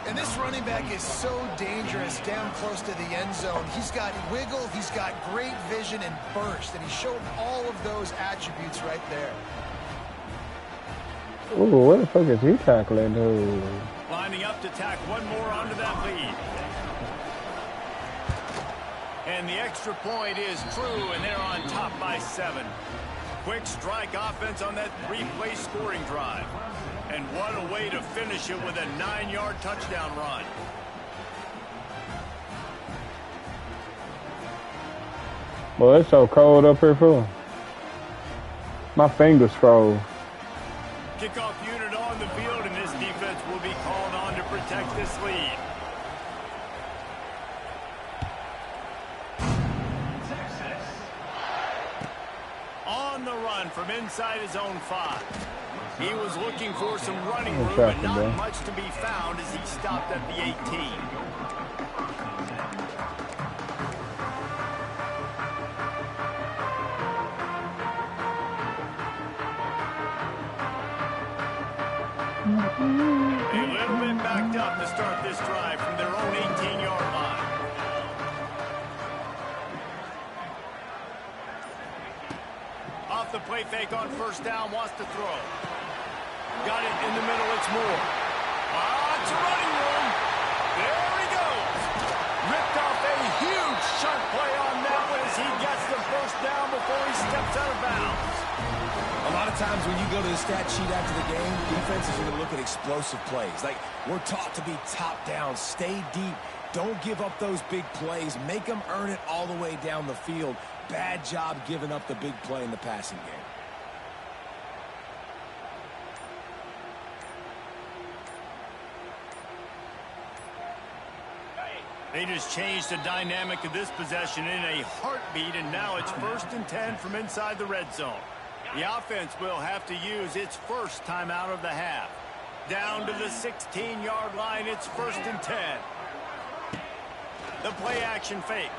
And this running back is so dangerous down close to the end zone. He's got wiggle, he's got great vision and burst, and he showed all of those attributes right there. Ooh, what the fuck is he tackling, dude? Lining up to tack one more onto that lead. And the extra point is true, and they're on top by 7. Quick strike offense on that 3-play scoring drive. And what a way to finish it with a 9-yard touchdown run. Boy, it's so cold up here, fool. My fingers froze. Kickoff unit on the field, and this defense will be called on to protect this lead. On the run from inside his own 5. He was looking for some running room, but not much to be found as he stopped at the 18. A little bit backed up to start this drive from their own 18-yard line. Off the play fake on 1st down, wants to throw. Got it in the middle, it's Moore. It's a running room. There he goes. Ripped off a huge chunk play on that one as he gets the 1st down before he steps out of bounds. A lot of times times when you go to the stat sheet after the game, defenses are going to look at explosive plays. Like, we're taught to be top down, stay deep, don't give up those big plays, make them earn it all the way down the field. Bad job giving up the big play in the passing game. They just changed the dynamic of this possession in a heartbeat, and now it's 1st and 10 from inside the red zone. The offense will have to use its first timeout of the half. Down to the 16-yard line, it's 1st and 10. The play action fake.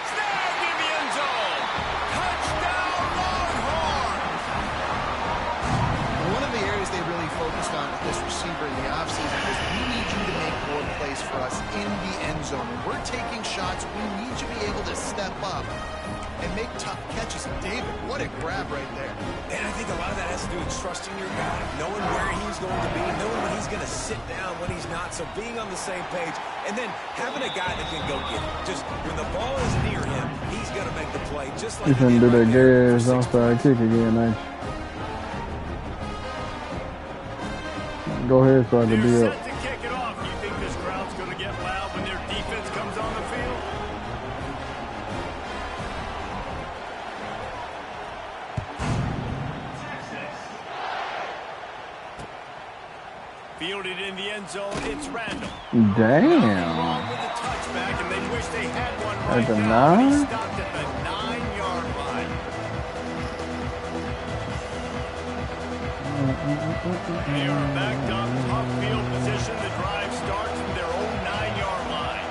Snagged in the end zone. Touchdown, Longhorns! One of the areas they really focused on with this receiver in the offseason was we need you to make more plays for us in the end zone. When we're taking shots, we need you to be able to step up and make tough catches. And David, what a grab right there. And I think a lot of that has to do with trusting your guy, knowing where he's going to be, knowing when he's going to sit down, when he's not. So being on the same page, and then having a guy that can go get it. Just when the ball is near him, he's going to make the play. Just like He's going to do that gas onside kick again, ain't you? Go ahead so I can be up. Set to kick it off. You think this crowd's going to get loud when their defense comes on the field? Fielded in the end zone, it's Randall. Damn. Wrong with the touchback, and they wish they had one right At the now. 9? He stopped at the 9-yard line. They are backed up, top field position. The drive starts from their own 9-yard line.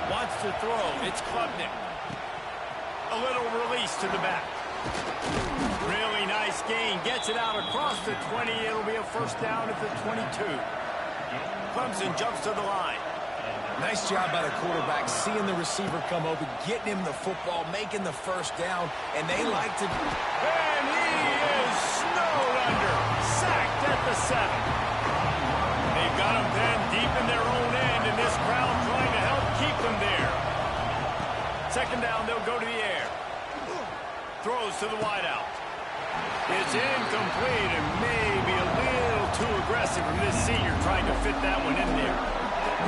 Wants to throw. It's Klubnik. A little release to the back. Really nice gain. Gets it out across the 20. It'll be a 1st down at the 22. Clemson jumps to the line. Nice job by the quarterback, seeing the receiver come open, getting him the football, making the 1st down, and they like to... And he is snowed under. Sacked at the 7. They've got him pinned deep in their own end, and this crowd trying to help keep them there. 2nd down, they'll go to the air. Throws to the wideout. It's incomplete and maybe a little too aggressive from this senior trying to fit that one in there.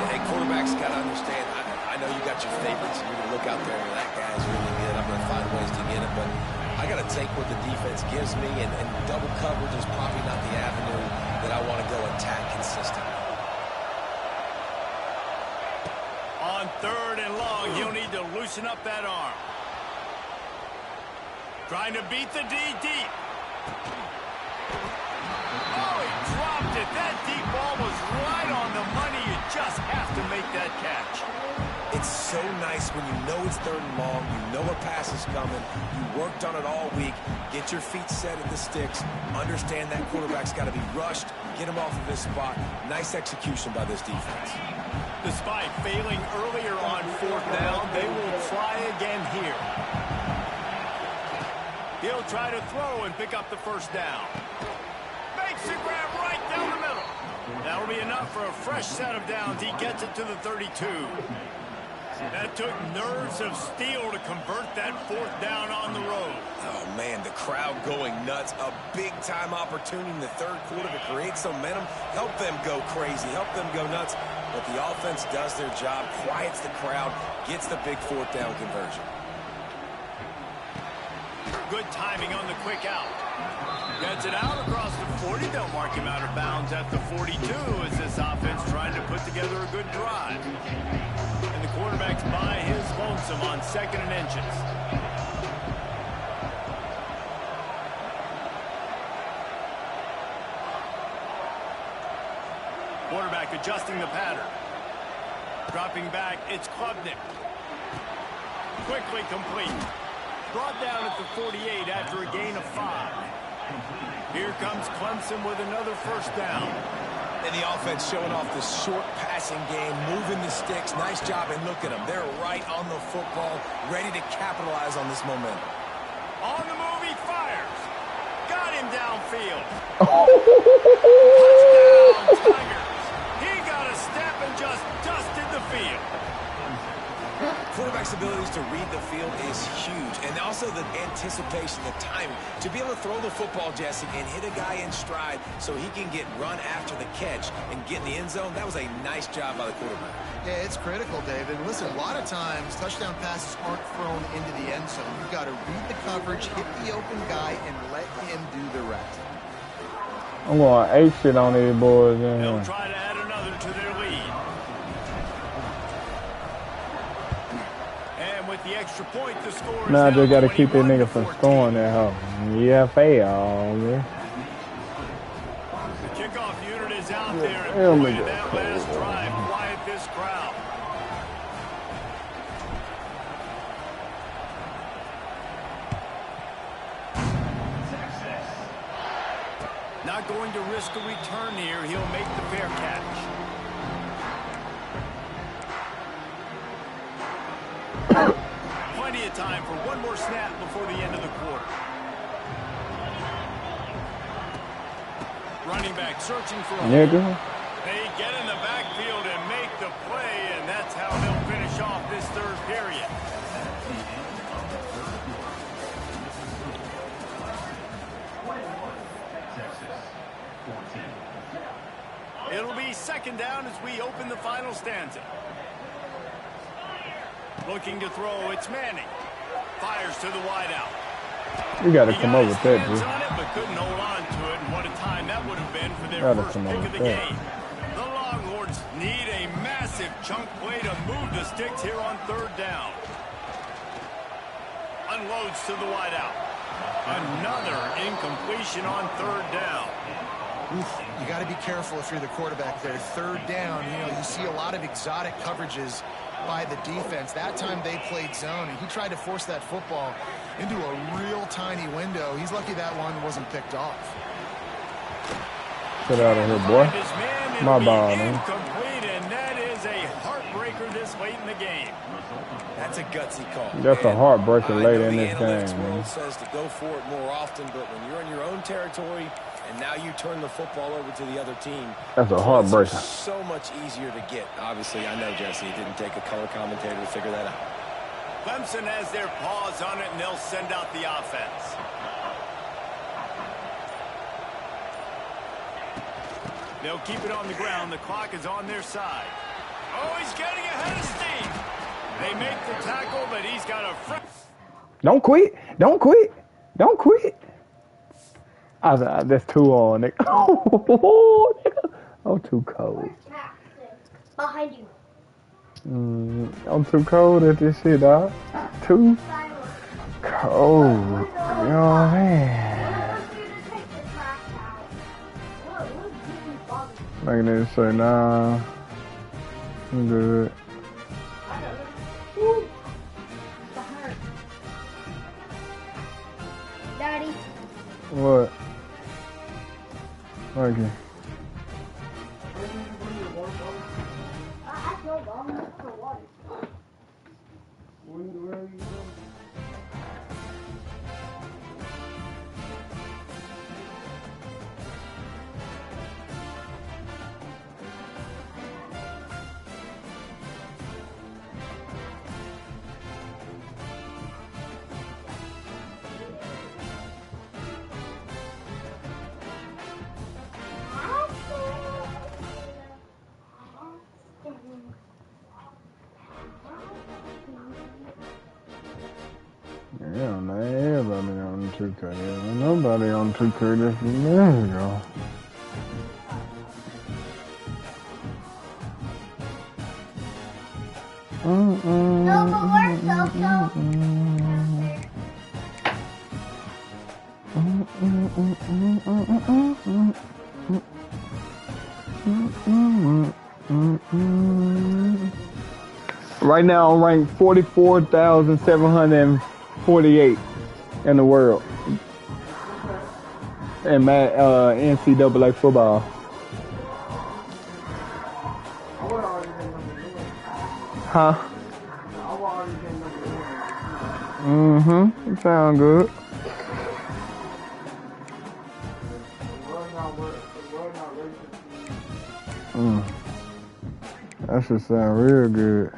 Hey, quarterbacks got to understand. I know you got your favorites, and you're going to look out there and that guy's really good. I'm going to find ways to get it, but I got to take what the defense gives me, and double coverage is probably not the avenue that I want to go attack consistently. On 3rd and long, he'll need to loosen up that arm. Trying to beat the D deep. Oh, he dropped it. That deep ball was right on the money. You just have to make that catch. It's so nice when you know it's 3rd and long, you know a pass is coming, you worked on it all week, get your feet set at the sticks, understand that quarterback's got to be rushed, get him off of his spot. Nice execution by this defense. Despite failing earlier on 4th down, they will try again here. He'll try to throw and pick up the 1st down. Makes the grab right down the middle. That'll be enough for a fresh set of downs. He gets it to the 32. That took nerves of steel to convert that 4th down on the road. Oh, man, the crowd going nuts. A big-time opportunity in the 3rd quarter to create some momentum. Help them go crazy. Help them go nuts. But the offense does their job, quiets the crowd, gets the big 4th down conversion. Good timing on the quick out. Gets it out across the 40. They'll mark him out of bounds at the 42 as this offense trying to put together a good drive. And the quarterback's by his lonesome on 2nd and inches. Quarterback adjusting the pattern. Dropping back, it's Klubnik. Quickly complete. Brought down at the 48 after a gain of 5. Here comes Clemson with another 1st down. And the offense showing off the short passing game, moving the sticks. Nice job, and look at them. They're right on the football, ready to capitalize on this momentum. On the move, he fires. Got him downfield. Touchdown, Tigers. He got a step and just dusted the field. Quarterback's abilities to read the field is huge, and also the anticipation, the timing. To be able to throw the football, Jesse, and hit a guy in stride so he can get run after the catch and get in the end zone, that was a nice job by the quarterback. Yeah, it's critical, David. Listen, a lot of times touchdown passes aren't thrown into the end zone. You've got to read the coverage, hit the open guy, and let him do the rest. I'm going 8 shit on these boys. They'll try to add another to their lead. And with the extra point, the score is Now I just got to keep that 21 nigga to from 14. scoring that hoe. Yeah, fail, man. The kickoff unit is out there, Yeah, and boy, man. did that last drive quiet this crowd. Not going to risk a return here. He'll make the fair catch. Plenty of time for one more snap before the end of the quarter. Running back searching for a Nigga. They get in the backfield and make the play, and that's how they'll finish off this third period. It'll be second down as we open the final stanza. Looking to throw, it's Manning. Fires to the wideout. You got to He come got over his with that, hands dude. on it, but couldn't hold on to it, and what a time that would have been for their Gotta first come pick over of the with that. game. The Longhorns need a massive chunk play to move the sticks here on third down. Unloads to the wideout. Another incompletion on third down. You got to be careful if you're the quarterback there. Third down, you see a lot of exotic coverages by the defense. That time they played zone, and he tried to force that football into a real tiny window. He's lucky that one wasn't picked off. Get out of here, boy. His man, it'll My be ball, man. incomplete, and that is a heartbreaker this late in the game. That's a gutsy call. That's a And heartbreaker I late know in the this analytics game, world man. says to go for it more often, but when you're in your own territory and now you turn the football over to the other team, That's a points are heartbreaker. so much easier to get. Obviously, I know, Jesse, it didn't take a color commentator to figure that out. Clemson has their paws on it, and they'll send out the offense. They'll keep it on the ground. The clock is on their side. Oh, he's getting ahead of steam. They make the tackle, but he's got a... Don't quit. Don't quit. Don't quit. That's too on, nigga. Oh, nigga. I'm too cold. Behind you. I'm too cold at this shit, dog. Too cold. You know what I mean? Like they say, nah. I'm good. Daddy. What? Thank you. I feel wrong for one. Yeah, man, everybody on 2K. Yeah, nobody on 2K this year ago. No, but we're so Right now, I'm ranked 44,748 in the world in NCAA football. Huh? Sound good. That should sound real good.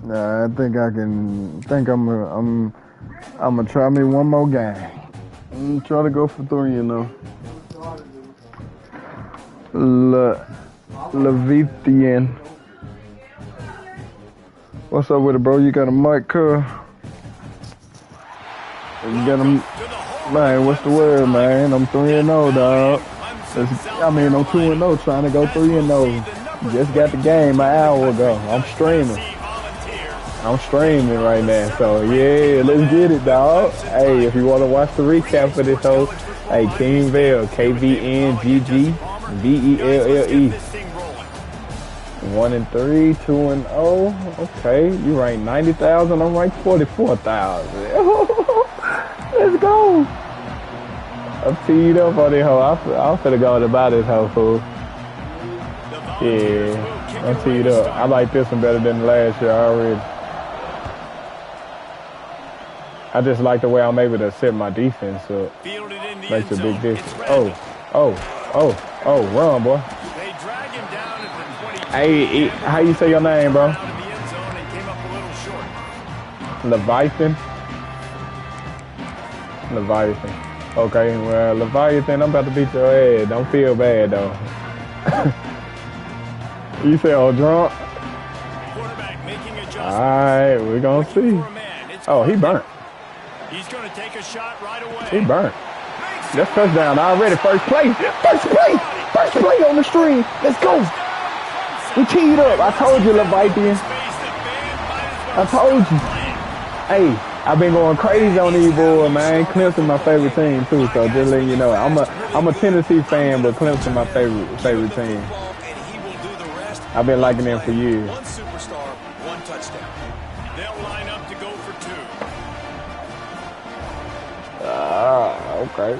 Nah, I think I can. I'm gonna try me one more game. Try to go for 3, you know. Levithian. What's up with it, bro? You got a mic, cuz? You got a... Man, what's the word, man? I'm 3-0, dog. I'm 2-0, trying to go 3-0. Just got the game an hour ago. I'm streaming right now. So, yeah, let's get it, dog. Hey, if you want to watch the recap for this whole... Hey, King Vell, KVNGGVELLE. 1-3, 2-0. Okay, you ranked 90,000. I'm ranked 44,000. Let's go. I'm teed up on this hoe. I'm finna go to buy this hoe, fool. Yeah, I'm teed up. I like this one better than the last year already. I just like the way I'm able to set my defense up. Makes a big difference. Oh, run, boy. Hey, how you say your name, bro? Leviathan? Leviathan. Okay, well, Leviathan, I'm about to beat your ass. Don't feel bad, though. You say, oh, drunk? Alright, we're gonna see. Oh, he burnt. He's gonna take a shot right away. He burnt. That's touchdown already. First play. First play on the stream. Let's go. We teed up. I told you, Leviathan. I told you. Hey, I've been going crazy on these boys, man. Clemson my favorite team too, so just letting you know. I'm a Tennessee fan, but Clemson my favorite team. I've been liking them for years. One superstar, one touchdown. They'll line up to go for 2. Okay.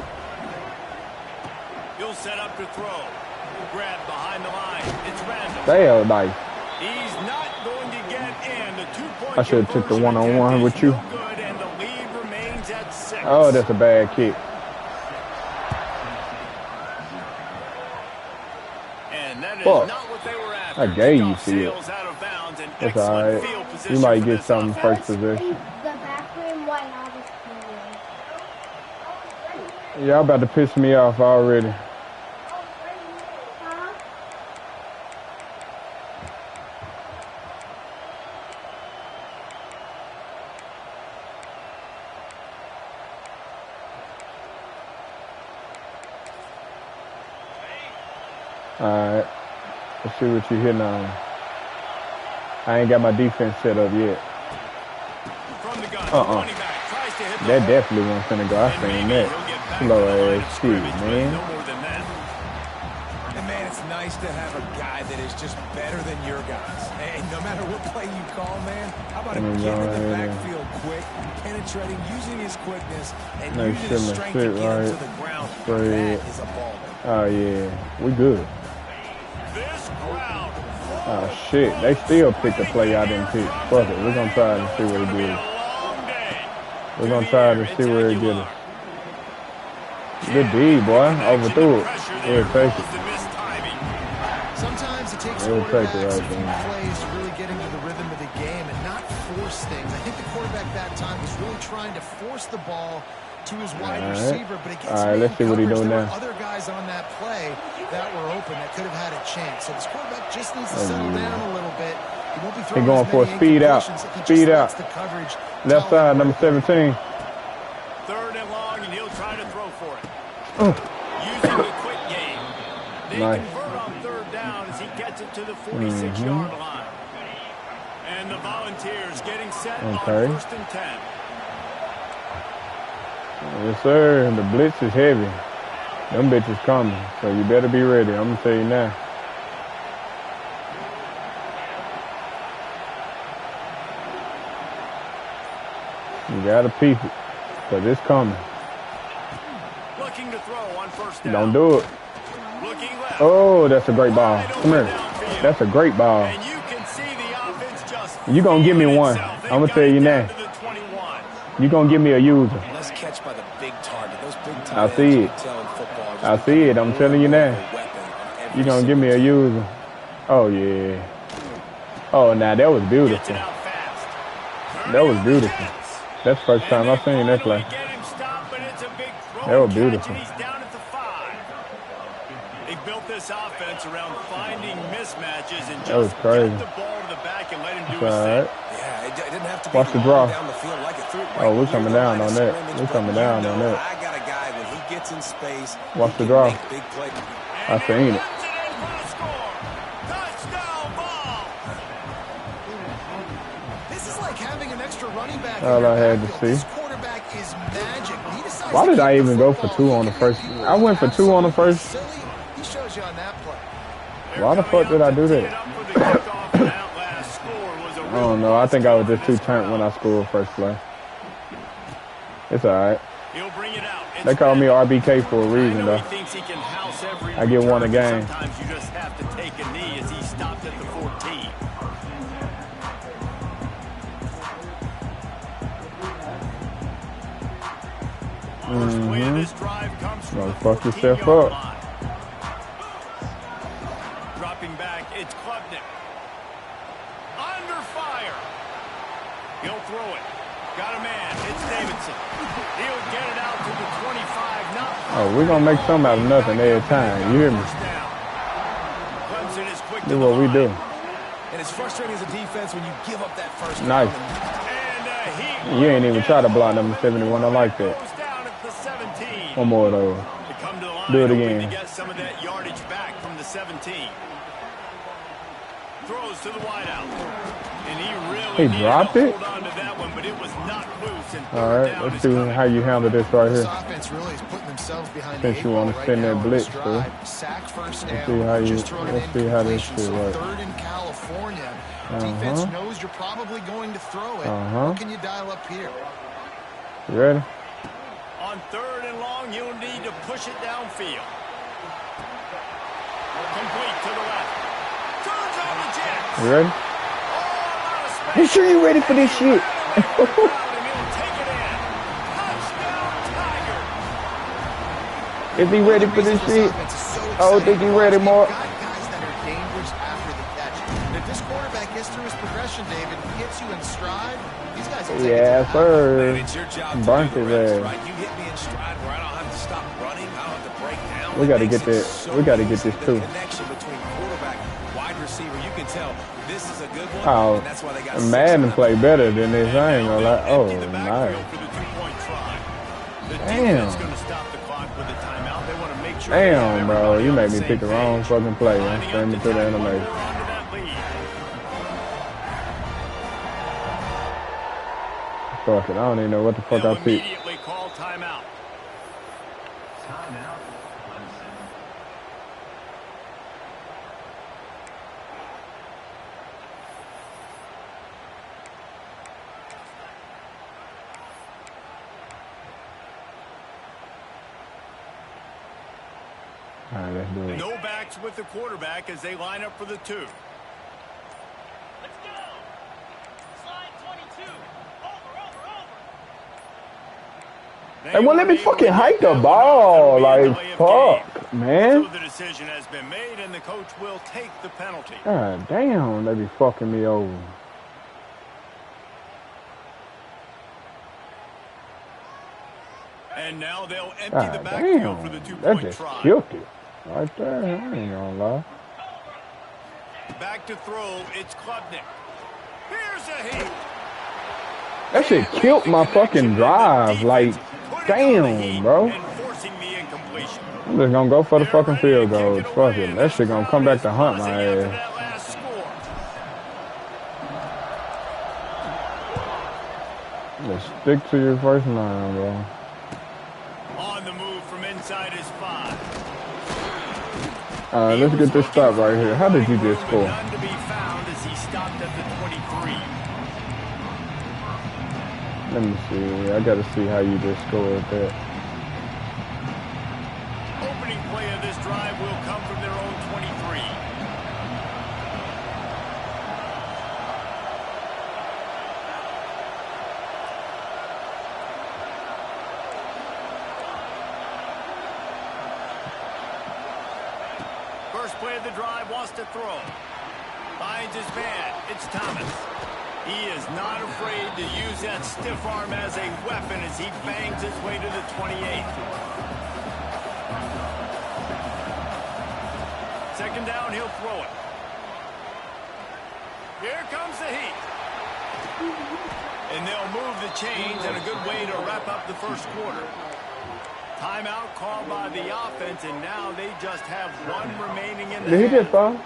He'll set up to throw. Grab behind the line. It's random. Damn, nice. He's not going to get in. The 2-point I should have took the one-on-one with you. good, and the lead remains at 6. Oh, that's a bad kick. And that is Fuck. not what they were after. I gave you Kickoff field. sails out of bounds, and That's excellent alright. field position You might for get this something offense. first possession. The bathroom right now is Y'all about to piss me off already. Alright. Let's see what you're hitting on. I ain't got my defense set up yet. From the gun, running back tries to hit the That hole. definitely wasn't finna go. I seen that. Slow ass shit, man. No more than that. And man, it's nice to have a guy that is just better than your guys. And no matter what play you call, man, how about him getting in the backfield quick, penetrating, using his quickness, and using his strength to get him to the ground. That is a baller. Oh yeah, we good. This crowd. Oh shit, they still picked a play I didn't pick. Fuck it, we're gonna try to see what it is. We're gonna try to see where it gets us. Good D, boy. Overthrew it. We'll take it. Sometimes it takes We'll take quarterbacks it right a few there. plays to really get into the rhythm of the game and not force things. I think the quarterback that time was really trying to force the ball to his wide receiver, but against man let's see what he's coverage, doing there now. were other guys on that play that were open that could have had a chance. So this quarterback just needs to settle down a little bit. He won't be throwing going as for a many speed out. incompletions if he just Speed lets out. the coverage Left tell side, him number where to go. 17. 3rd and long, and he'll try to throw for it. Using the quick game. They Nice. convert on 3rd down as he gets it to the 46-yard line. And the Volunteers getting set on Okay. 1st and 10. Yes, sir. The blitz is heavy. Them bitches coming, so you better be ready. I'm gonna tell you now. You gotta peep it, cause it's coming. Looking to throw on 1st down. Don't do it. Looking left. Oh, that's a great ball. Come here. That's a great ball. And you can see the offense just You gonna give me one. itself. They've I'm gonna got tell it you down now. to the 21. You gonna give me a user. Let's catch by the big target. Those big tight I ends, see you it. can tell in football, just I see it. I'm telling you now. a weapon on every You gonna give me a single user. Oh yeah. Oh, now that was Gets beautiful. it out fast. That was beautiful. That's the first time I've seen that play. That was beautiful. He's down at the 5. They built this offense around finding mismatches and just get the ball to the back and let him do his thing. Yeah, it didn't have to be watch the draw. down the field like it threw. Oh, we're coming down on that. We're coming down on that. I got a guy when he gets in space. Watch the draw. Big play. I seen it. This is like having an extra running back. All I had to see. This quarterback is magic. Why did I even go for 2 on the first? I went for 2 on the first. He shows you on that play. Why the fuck did I do that? I don't know. I think I was just too turned when I scored first play. It's all right. They call me RBK for a reason, though. I get one a game. Sometimes you just have to take a knee as he stopped at the 14. First play of this drive comes from the fuck yourself up. up. Dropping back, it's Klubnik. Under fire. He'll throw it. Got a man. It's Davidson. He'll get it out to the 25. Not Oh, we're going to make something out of nothing every time. You hear me? Clemson is quick to Do what we do. And it's frustrating as a defense when you give up that first Nice. And You ain't even try to block number 71. I like that. goes down at the 17. One more of those. They come to the line, Do it hoping again. to get some of that yardage back from the 17. Throws to the wideout. And he really He needed dropped to it? hold on to that one, but it was not loose. And All right, down let's is see coming. how you handle this right This here. offense really is putting themselves behind Since the you eight wanna ball send right that now on blitz, this bro. drive. Sack first down. see how you- just throwing let's in see how this completion. shit So works. 3rd in California. Defense knows you're probably going to throw it. What can you dial up here? You ready? On 3rd and long, you'll need to push it downfield. Complete to the left. Turns on the Jets. You ready? All out of space. Make sure you ready for this shit. And he'll take it in. Touchdown, Tiger. Is he ready for this shit? offense is so I don't think exciting. he ready, Mark. You've got guys that are dangerous after the catch. And if this quarterback gets through his progression, David, he gets you in stride, these guys will take it to Yes, the house. Man, sir. it's your job to Burnt do the his rest, ass. right? You hit me in stride where I don't have to stop running. I don't have to break down. We gotta It get makes it that- so we gotta get easy, this the too. connection between quarterback, wide receiver. You can tell this is a good one. Oh, and that's why they got Madden play better than this. I ain't gonna lie. Oh, Empty the nice. backfield for the 2-point try. The Damn. defense going to stop the clock with a timeout. They want to make sure they have Damn, bro. everybody You on made the me pick same the wrong page. fucking play. I'm Lining up standing to to the tie one more animation. onto that lead. Fuck it. I don't even know what the fuck They'll I picked. immediately call timeout. All right, let's do it. No backs with the quarterback as they line up for the 2. Let's go. Slide 22. Over. Hey, well, let me fucking hike the ball. Like, fuck, man. So the decision has been made, and the coach will take the penalty. God damn, they be fucking me over. And now they'll empty God the backfield for damn, the that 2-point just try. killed it. Right there, I ain't gonna lie. Back to throw, it's Klubnik. Here's a heat. That shit killed my fucking drive. Like, damn, bro. And forcing the incompletion. I'm just gonna go for the fucking field goal. Fuck it. That shit gonna come back to hunt my After ass. that last score. Just stick to your first line, bro. On the move from inside his 5. Let's get this stop right here. How did you just score? None to be found as he stopped at the 23. Let me see. I gotta see how you just scored that. Opening play of this drive will come from their own 23. First play of the drive, wants to throw. Finds his man. It's Thomas. He is not afraid to use that stiff arm as a weapon as he bangs his way to the 28. Second down, he'll throw it. Here comes the heat. And they'll move the chains, and a good way to wrap up the first quarter. Timeout called by the offense, and now they just have one remaining in the Did he just half. fall?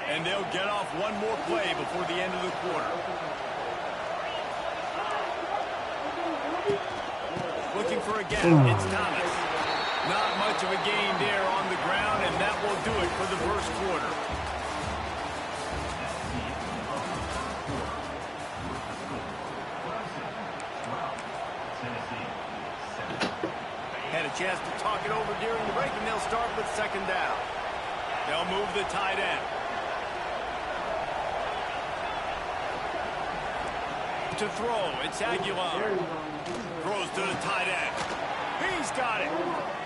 And they'll get off one more play before the end of the quarter. Looking for a gap. It's Thomas. Not much of a gain there on the ground, and that will do it for the first quarter. Had a chance to talk it over during the break, and they'll start with second down. They'll move the tight end. To throw, it's Aguilar. Throws to the tight end. He's got it.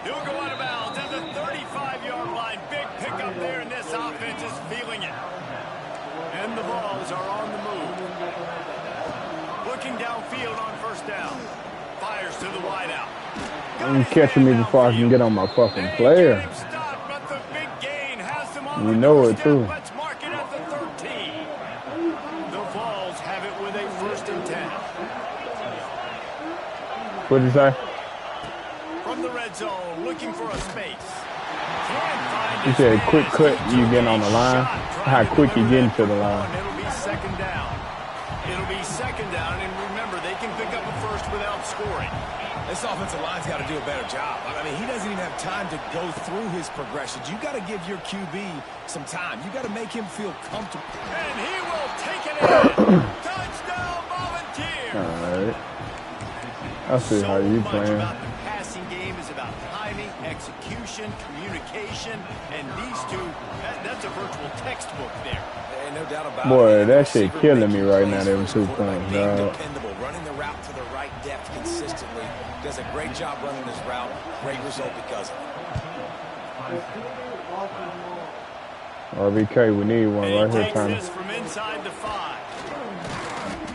He'll go out of bounds at the 35-yard line. Big pickup there, and this offense is feeling it. And the balls are on the move. Looking downfield on first down. Fires to the wideout. You catching me before I can get on my fucking player. Stopped, but the big gain has them on You the know it doorstep. too. Let's mark it at the 13. The Vols have it with a 1st and 10. What'd you say? From the red zone, looking for a space. Can't find You his said man. quick cut, you getting on the line. Shot, How trying to quick you deliver getting to the that line? football, and it'll be second down. It'll be second down, and remember, they can pick up a first without scoring. This offensive line's got to do a better job. I mean, he doesn't even have time to go through his progressions. You got to give your QB some time. You got to make him feel comfortable. And he will take it in. Touchdown, Volunteers. All right. I see how you much playing. about the passing game is about timing, execution, communication, and these two, that's a virtual textbook there. And no doubt about Boy, it. that shit Receiver killing me making right plays now, for them his 2 quarterback, points, being dog. dependable, running the route to the right depth consistently. Does a great job running his route. Great result because of it. RBK, we need one And right he here, takes Tommy. this from inside the 5.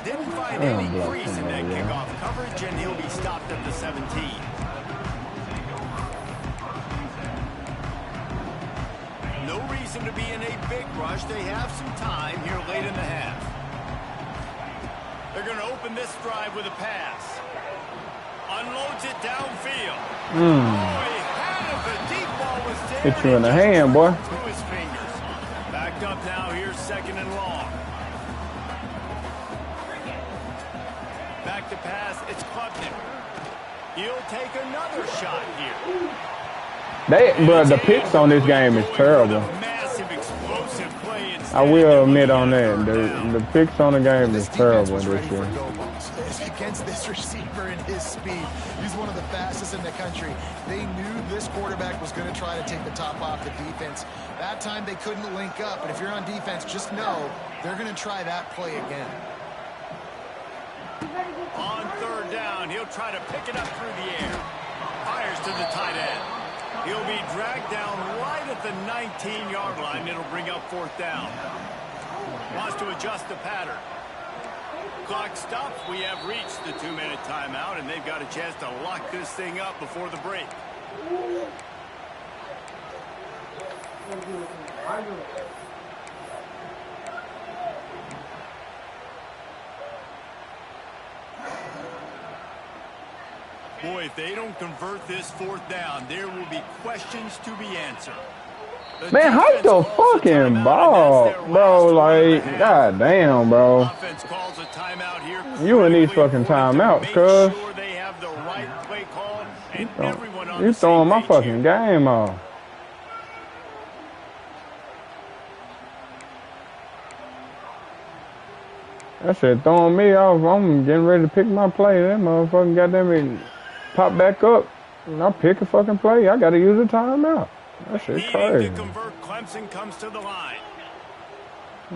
Didn't find Damn, any block crease in that somebody, yeah. kickoff coverage, and he'll be stopped at the 17. No reason to be in a big rush. They have some time here late in the half. They're going to open this drive with a pass. Unloads it downfield. Oh, he had it. The deep ball was there. Hit you in the He just hand, boy. through his fingers. Backed up now. Here's second and long. Back to pass. It's Klubnik. He'll take another shot here. Bro, the picks on this game is terrible. Massive explosive play. I will admit on that. The picks on the game is This defense terrible was this ready for year. go balls. Against this receiver and his speed, he's one of the fastest in the country. They knew this quarterback was going to try to take the top off the defense. That time they couldn't link up, and if you're on defense, just know they're going to try that play again. On third down, he'll try to pick it up through the air. Fires to the tight end. He'll be dragged down right at the 19-yard line. It'll bring up fourth down. Wants to adjust the pattern. Clock stops. We have reached the 2-minute timeout, and they've got a chance to lock this thing up before the break. Boy, if they don't convert this fourth down, there will be questions to be answered. The Man, how defense the calls a fucking timeout, ball, and that's their bro? last Like, one and a half. goddamn, bro. Offense calls a timeout here. You in these critically fucking important to timeouts, make cuz. sure they have the right play call and everyone on You the same throwing my page fucking here. game off. That shit throwing me off. I'm getting ready to pick my play. That motherfucking goddamn it pop back up. And I pick a fucking play. I gotta use a timeout. That shit Needing crazy. to convert, Clemson comes to the line.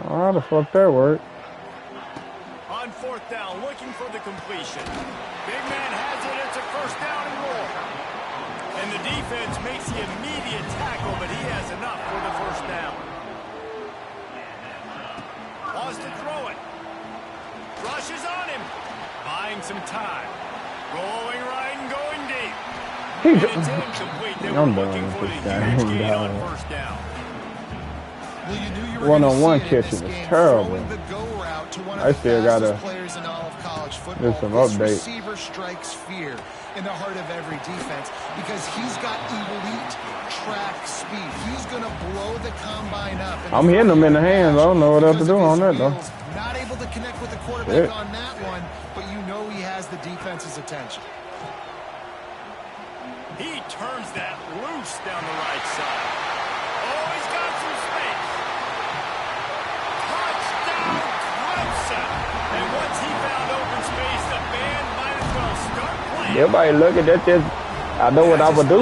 Oh, how the fuck that work? On fourth down, looking for the completion. Big man has it. It's a first down and more. And the defense makes the immediate tackle, but he has enough for the first down. Wants to throw it. Rushes on him. Buying some time. Rolling right and going deep. He And it's incomplete. They were I'm done looking with for the this huge guy. gain on first down. Well, you knew you were One-on-one gonna see it in catching this is game, terrible. throwing the go route to one of I the still fastest gotta players in all of college do football. some This updates. receiver strikes fear in the heart of every defense because he's got elite track speed. He's going to blow the combine up. I'm hitting him in the hands. I don't know what else to do on that, though. Not able to connect with the quarterback on that one, but you know he has the defense's attention. He turns that loose down the right side. Oh, he's got some space. Touchdown, Clemson. And once he found open space, the band might as well start playing. Everybody look at that. Just, I know what I would do.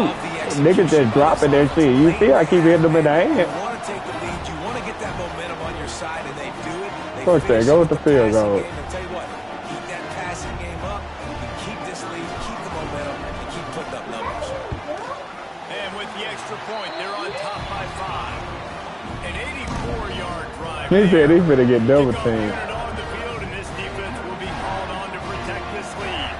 Niggas just dropping that shit. You see, I keep hitting them in the hand. You want to take the lead. You want to get that momentum on your side, and they do it. They Push that. Go with the field goal. And tell you what, keep that passing game up. You keep this lead, keep the momentum, and keep putting up numbers. And with the extra point, they're on top by 5. An 84-yard drive. He said he's finna get double Kickoff teamed. unit on the field, and this defense will be called on to protect this lead.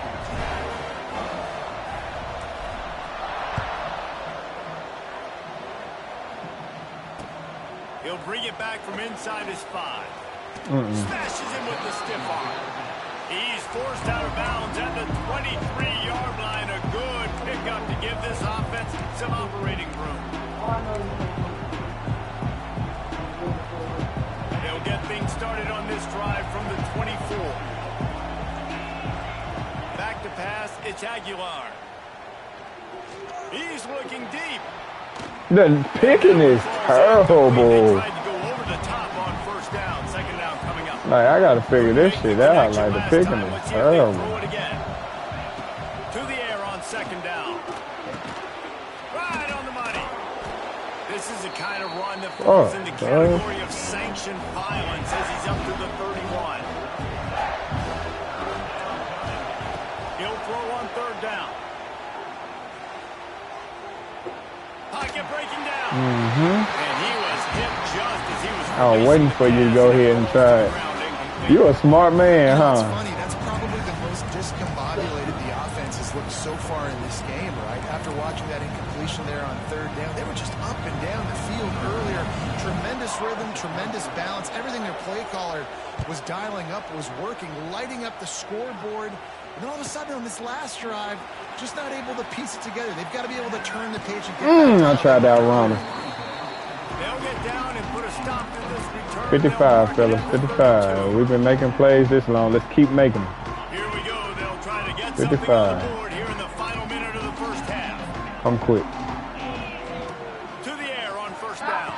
He'll bring it back from inside his 5. Smashes him with the stiff arm. He's forced out of bounds at the 23-yard line. A good pickup to give this offense some operating room. They'll get things started on this drive from the 24. Back to pass, it's Aguilar. He's looking deep. The picking is terrible. Tried to go over the top on first down. Second down coming up. Like, I gotta figure this shit out. Like, the picking is terrible. Throw it again. To the air on second down. Right on the money. This is the kind of run that falls in the category of sanctioned violence as he's up to the 31. He'll throw on third down. Pocket breaking down. And he was hit just as he was. I was waiting for you to go ahead and try it. You a smart man, That's huh? funny. That's probably the most discombobulated the offense has looked so far in this game, right? After watching that incompletion there on third down, they were just up and down the field earlier. Tremendous rhythm, tremendous balance. Everything their play caller was dialing up was working, lighting up the scoreboard. And then all of a sudden on this last drive, just not able to piece it together. They've got to be able to turn the page and get I tried that runner. They'll get down and put a stop to this return. 55, fellas. 55. We've been making plays this long. Let's keep making them. Here we go. They'll try to get 55. something on the board here in the final minute of the first half. I'm quick. To the air on first down.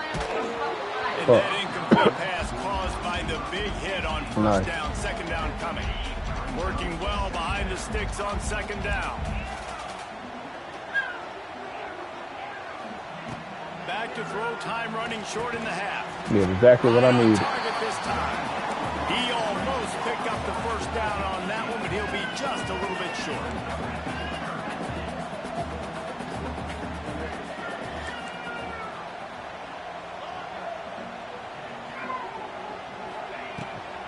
And that incomplete pass caused by the big hit on first down. Second down coming. Working well behind the sticks on second down. Back to throw, time running short in the half. Did exactly what I needed. Target this time. He almost picked up the first down on that one, but he'll be just a little bit short.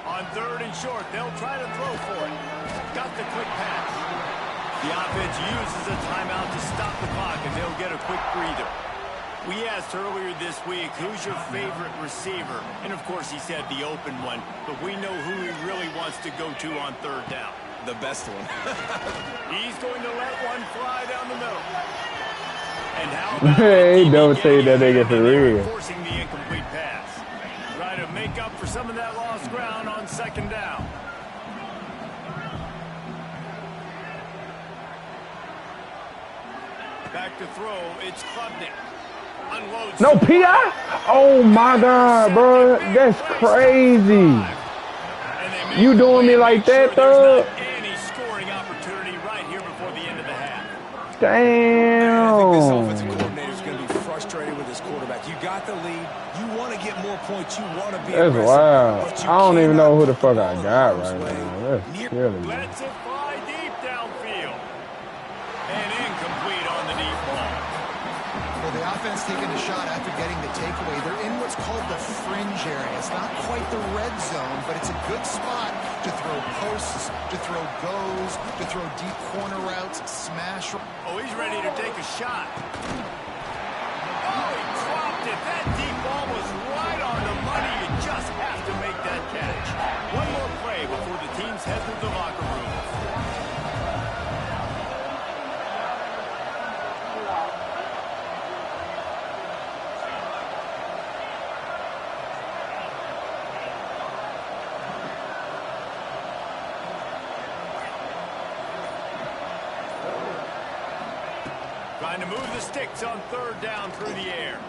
On third and short, they'll try to throw for it. Got the quick pass. The offense uses a timeout to stop the clock, and they'll get a quick breather. We asked earlier this week, who's your favorite receiver? And, of course, he said the open one, but we know who he really wants to go to on third down. The best one. He's going to let one fly down the middle. And how about Hey, don't say that nigga for real. forcing the incomplete pass. Try to make up for some of that lost ground on second down. Back to throw, it's Klubnik. Unloads. No PI? Oh my God, bro. That's crazy. You doing me like that, though? Any scoring opportunity right here before the end of the half. I think this Damn. offensive coordinator is going to be frustrated with his quarterback. You got the lead. You want to get more points. You want to be That's aggressive, wild. but you I don't even know who the fuck cannot I throw got the right ball now. That's killing me. Lets it fly deep downfield. And incomplete on the deep ball. Well, the offense taking a shot after getting the takeaway. They're in what's called the fringe area. It's not quite the red zone, but it's a good spot to throw throw posts, to throw goes, to throw deep corner routes, smash. Oh, he's ready to take a shot. Oh, he dropped it. That deep ball was right on the money. You just have to make that catch. One more play before the teams head to the locker room. Trying to move the sticks on third down through the air.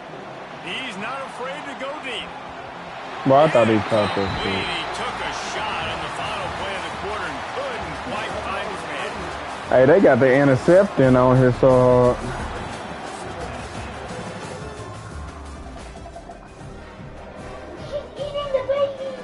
He's not afraid to go deep. Well, I thought he caught this He shit. took a shot on the final play of the quarter and couldn't quite find his man. Hey, they got the intercepting on here, so She's eating the baby.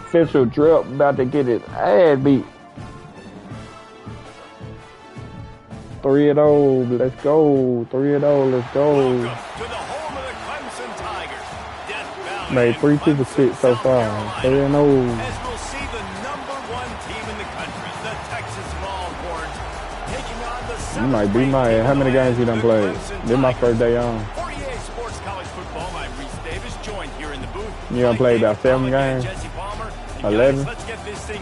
official drip about to get his ass beat. 3-0, let's go. 3-0, let's go. Welcome to the home of the Clemson Tigers. Death Valley Made 3 in people sick so South far. Carolina. 3-0. As we'll see the #1 team in the country, the Texas Longhorns, taking on the You might be my ass. How many games you done played? This is my first day on. 48 Sports College Football. I'm Reese Davis, joined here in the booth. You done played about 7 games? 11?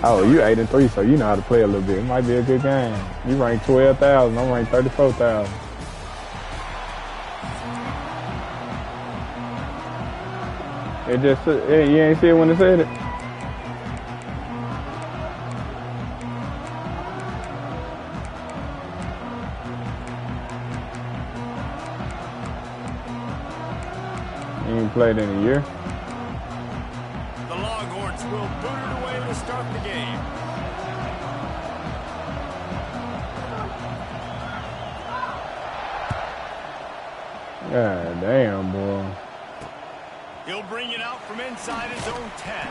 Oh, you 8-3, so you know how to play a little bit. It might be a good game. You rank 12,000. I'm ranked 34,000. It just, you ain't see it when it said it? You ain't played in a year? The Longhorns will boot it away to start the game. God damn, boy. He'll bring it out from inside his own 10.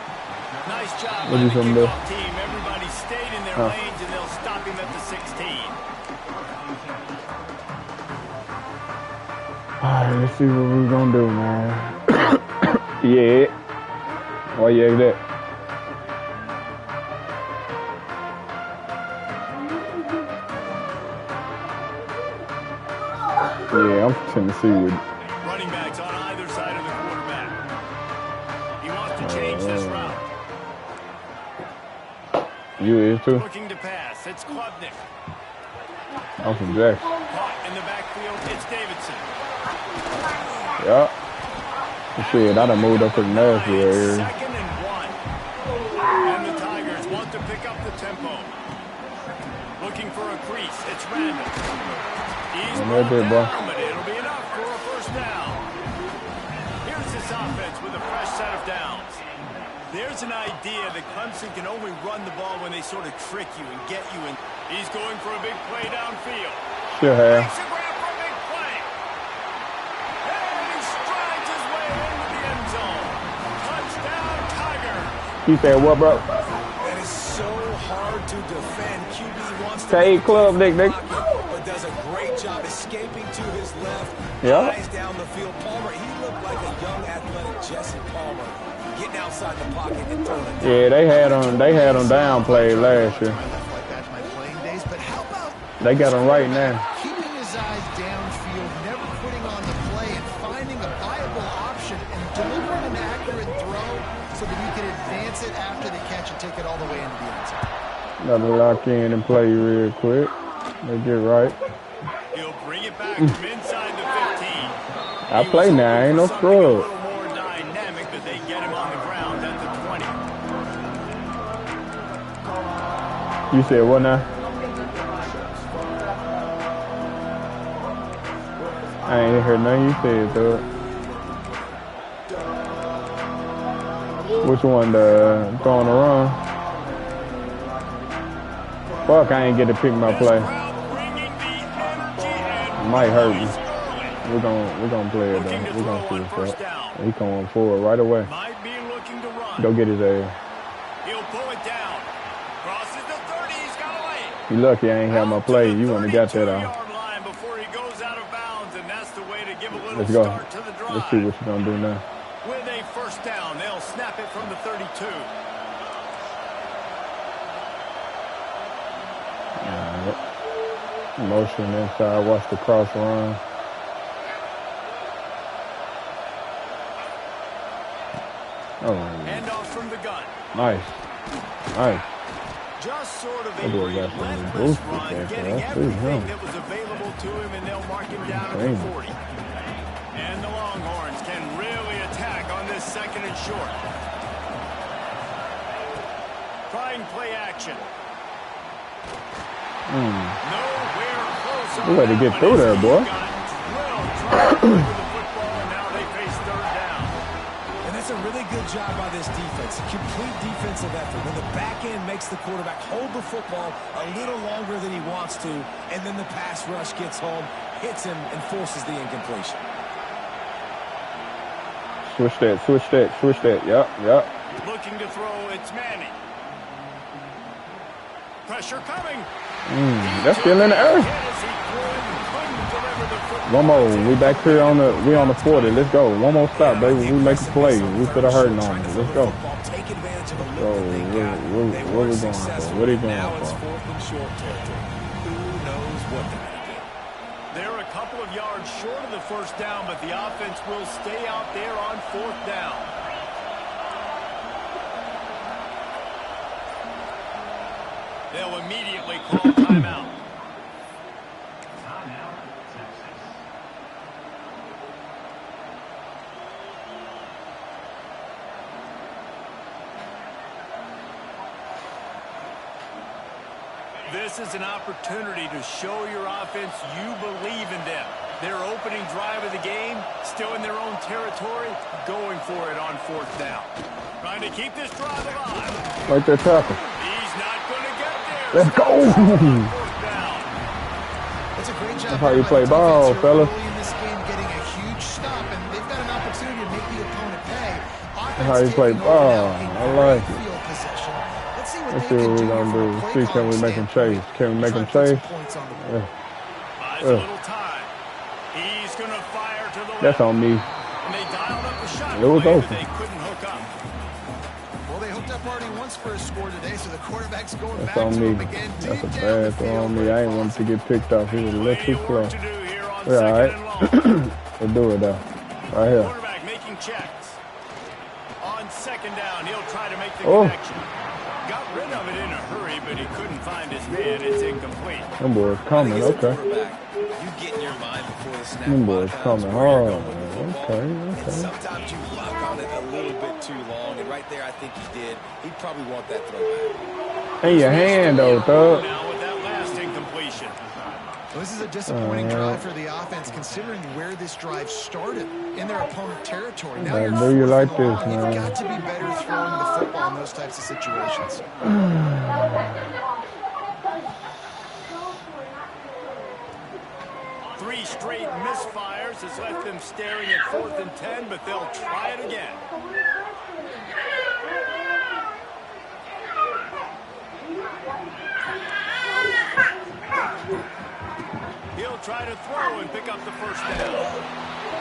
Nice job What by you the from there? kickoff team. Everybody stayed in their lanes, and they'll stop him at the 16. Alright, let's see what we're gonna do, man. Yeah. Why you ask that? Yeah, I'm from Tennessee with Running backs on either side of the quarterback. He wants to change this route. you is too. Looking to pass. It's Klubnik. I'm from Jackson. Caught in the backfield. It's Davidson. Yup. Shit, I done moved up to the Nashville area. 2nd and 1. And the Tigers want to pick up the tempo. Looking for a crease. It's Randall. He's And that's it, bro. down, but it'll be enough for a first down. Here's this offense with a fresh set of downs. There's an idea that Clemson can only run the ball when they sort of trick you and get you in. He's going for a big play downfield. Sure have. Makes a grab for a big play. And he strides his way into the end zone. Touchdown, Tigers. You said what, bro? That is so hard to defend. QB wants to Say make club, the Nick. pocket, but does a great job escaping to his left. Yeah. Eyes down the field. Palmer, he looked like a young athletic Jesse Palmer, getting outside the pocket and throwing it down. Yeah, they had him downplayed last year. Like that in my playing days, but how about They got him right now. keeping his eyes downfield, never quitting on the play, and finding a viable option and delivering an accurate throw so that you can advance it after the catch and take it all the way into the end zone. Gotta lock in and play real quick. They get right. He'll bring it back from inside the 15. I play now, ain't no Something a scrub. little more dynamic, but they get him on the ground at the 20. You said what now? I ain't heard nothing you said, though. Which one? The throwing around? Fuck, I ain't get to pick my play. Might hurt me. We're gonna play it though. We're gonna see what's up. He coming forward right away. Might be looking to run. Go get his ass. He'll pull it down. Crosses the 30. He's got a lane. You lucky I ain't have my play. You wouldn't have got that out. Line before he goes out of bounds, and that's the way to give a little Let's go. start to the drive. Let's see what you're gonna do now. With a first down, they'll snap it from the 32. Alright. Motion inside. Watch the cross run. Oh. Hand off from the gun. Nice. Nice. Just sort of a That boy got some relentless boost run, there, getting so I see him. everything that was available to him, and they'll mark him down at the 40. And the Longhorns can really attack on this second and short. Trying play action. Nowhere close. You had to get through there, boy. And that's a really good job by this defense. Complete defensive effort. When the back end makes the quarterback hold the football a little longer than he wants to, and then the pass rush gets home, hits him, and forces the incompletion. Switch that, switch that, switch that. Yep, yep. Looking to throw, it's Manning. Pressure coming. That's still in the air. One more. We back here on the 40. Let's go. One more stop, baby. We make a play. We put a hurting on it. Let's go. Take advantage of a So what we going for? What are you going now for? it's fourth and short territory. Who knows what they're going to do? They're a couple of yards short of the first down, but the offense will stay out there on fourth down. They'll immediately call timeout. This is an opportunity to show your offense you believe in them. Their opening drive of the game, still in their own territory, going for it on fourth down. Trying to keep this drive alive. Right there, tackle. He's not going to get there. Let's go. That's a great job. That's how you play ball, fella. Early in this game, getting a huge stop, and they've got an opportunity to make the opponent pay. That's how you play ball. I like it. Let's see what we're going to do. See, can we make him chase? Can we make him chase? Yeah. He's going to fire to the left. That's on me. And they dialed up the shot. It was play, open. but they couldn't hook up. Well, they hooked up already once for a score today, so the quarterback's going That's back on to me. him again. That's a bad throw on me. I ain't want to get picked off. He was a little too slow. Yeah, all right. We'll do it, though. Right here. Quarterback making checks. On second down, he'll try to make the connection. Got rid of it in a hurry, but he couldn't find his man. It's incomplete. Them boys coming, okay. You get in your mind before the snap. Them boys coming hard. Okay. Sometimes you lock on it a little bit too long, and right there I think he did. He'd probably want that throwback. In your hand, though, thug. Now with that last incompletion. Well, this is a disappointing drive for the offense, considering where this drive started in their opponent territory. Now I knew you like this, You've man. got to be better throwing the football in those types of situations. 3 straight misfires has left them staring at 4th and 10, but they'll try it again. He'll try to throw and pick up the first down.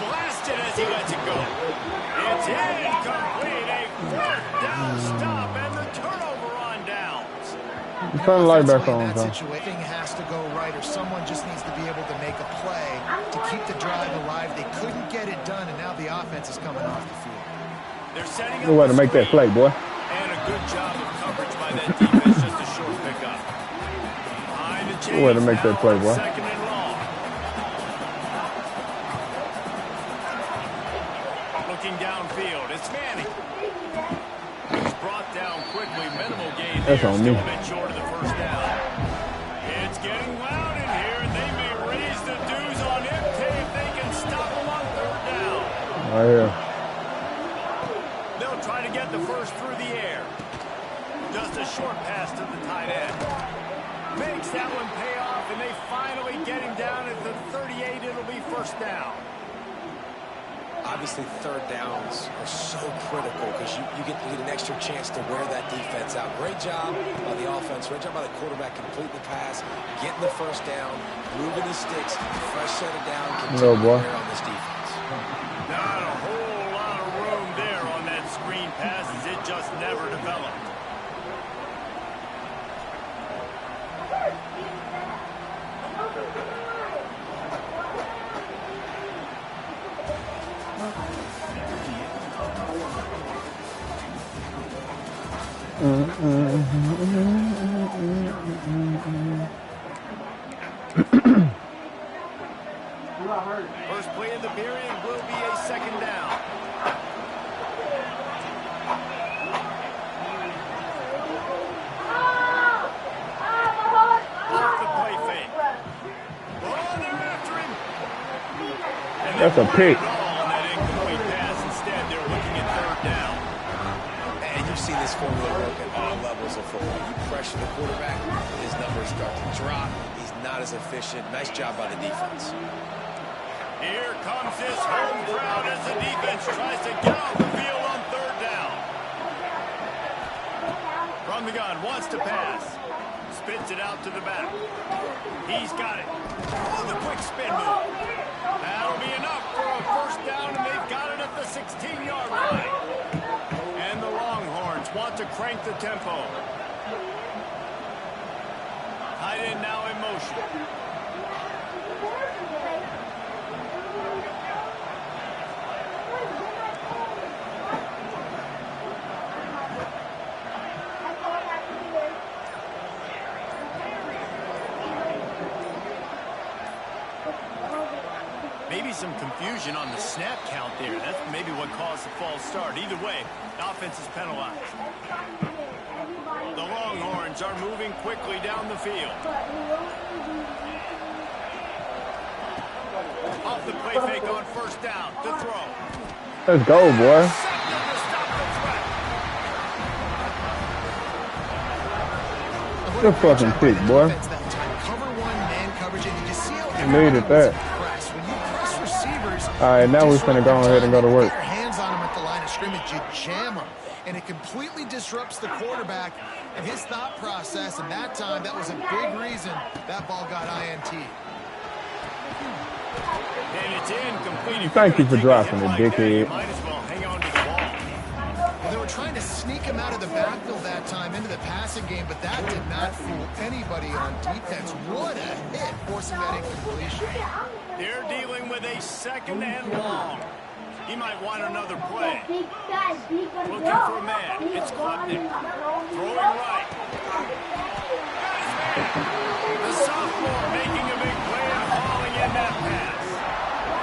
Blasted as he lets it go. It's incomplete. A 4th down stop and the turnover on downs. You turn the light back on, That huh? situation has to go right, or someone just needs to be able to make a play to keep the drive alive. They couldn't get it done, and now the offense is coming off the field. They're setting up Good way to make that play, boy. and a good job of coverage by that defense. Just a short pickup. Behind the Good way to make that play, boy. Second and long. Looking downfield, it's Manning. He's brought down quickly. Minimal gain. That's there, on still me. a bit short of the first down. It's getting loud in here, and they may raise the dues on Impey if they can stop him on 3rd down. Right here. They'll try to get the first through the air. Just a short pass to the tight end. Makes that one pay off, and they finally get him down at the 38. It'll be first down. Obviously, third downs are so critical because you get an extra chance to wear that defense out. Great job by the offense. Great job by the quarterback completing the pass, getting the first down, moving the sticks, fresh set of down, continuing to wear on this defense. Not a whole lot of room there on that screen pass as it just never developed. First play of the period will be a second down. Off the play fake. Oh, they're after him. And That's a pick. on that incomplete pass. Instead, they're looking at third down. And you've seen this formula work at all levels of football. You pressure the quarterback, his numbers start to drop. He's not as efficient. Nice job by the defense. Here comes this home crowd as the defense tries to get off the field on third down. From the gun, wants to pass. Spits it out to the back. He's got it. Oh, the quick spin move. That'll be enough for a first down, and they've got it at the 16-yard line. And the Longhorns want to crank the tempo. Tight end now in motion. Maybe some confusion on the snap count there. That's maybe what caused the false start. Either way, the offense is penalized. The Longhorns are moving quickly down the field. Off the play fake on first down to throw. Let's go, boy. Good fucking pick, boy. Cover one man coverage, and you just see how Needed that. press. When you press receivers, All right, now we're finna go ahead and go to work. Get your hands on them at the line of scrimmage, you jam them, and it completely disrupts the quarterback and his thought process. And that time, that was a big reason that ball got INT. And it's incomplete. Thank you for dropping it, dickhead. Might as well hang on to the ball. Well, they were trying to sneak him out of the backfield that time into the passing game, but that did not fool anybody on defense. What a hit, forcing that incompletion. They're dealing with a second and long. He might want another play. Looking for a man. It's Klubnik. Throwing right. The sophomore making a big play and hauling in that pass.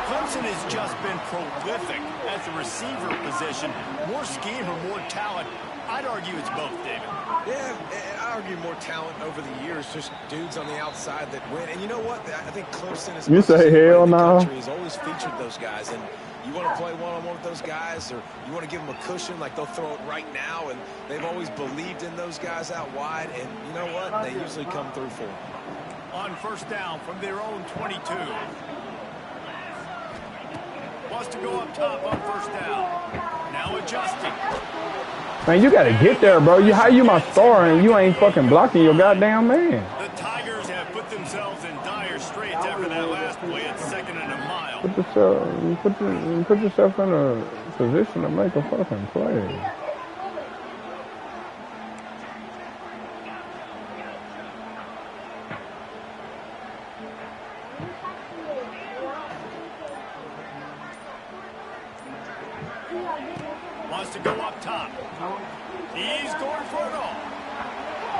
Clemson has just been prolific at the receiver position. More scheme or more talent? I'd argue it's both, David. Yeah, and I argue more talent over the years, just dudes on the outside that win. And you know what? I think Clemson is. You say hell no. Has always featured those guys, and you want to play one-on-one with those guys, or you want to give them a cushion, like they'll throw it right now, and they've always believed in those guys out wide, and you know what? They usually come through for them. On first down from their own 22. Wants to go up top on first down. Now adjusting. Man, you gotta get there, bro. How you my star and you ain't fucking blocking your goddamn man? The Tigers have put themselves in dire straits after that last play at second and a mile. Put yourself in a position to make a fucking play. Wants to go up top. He's going for it all.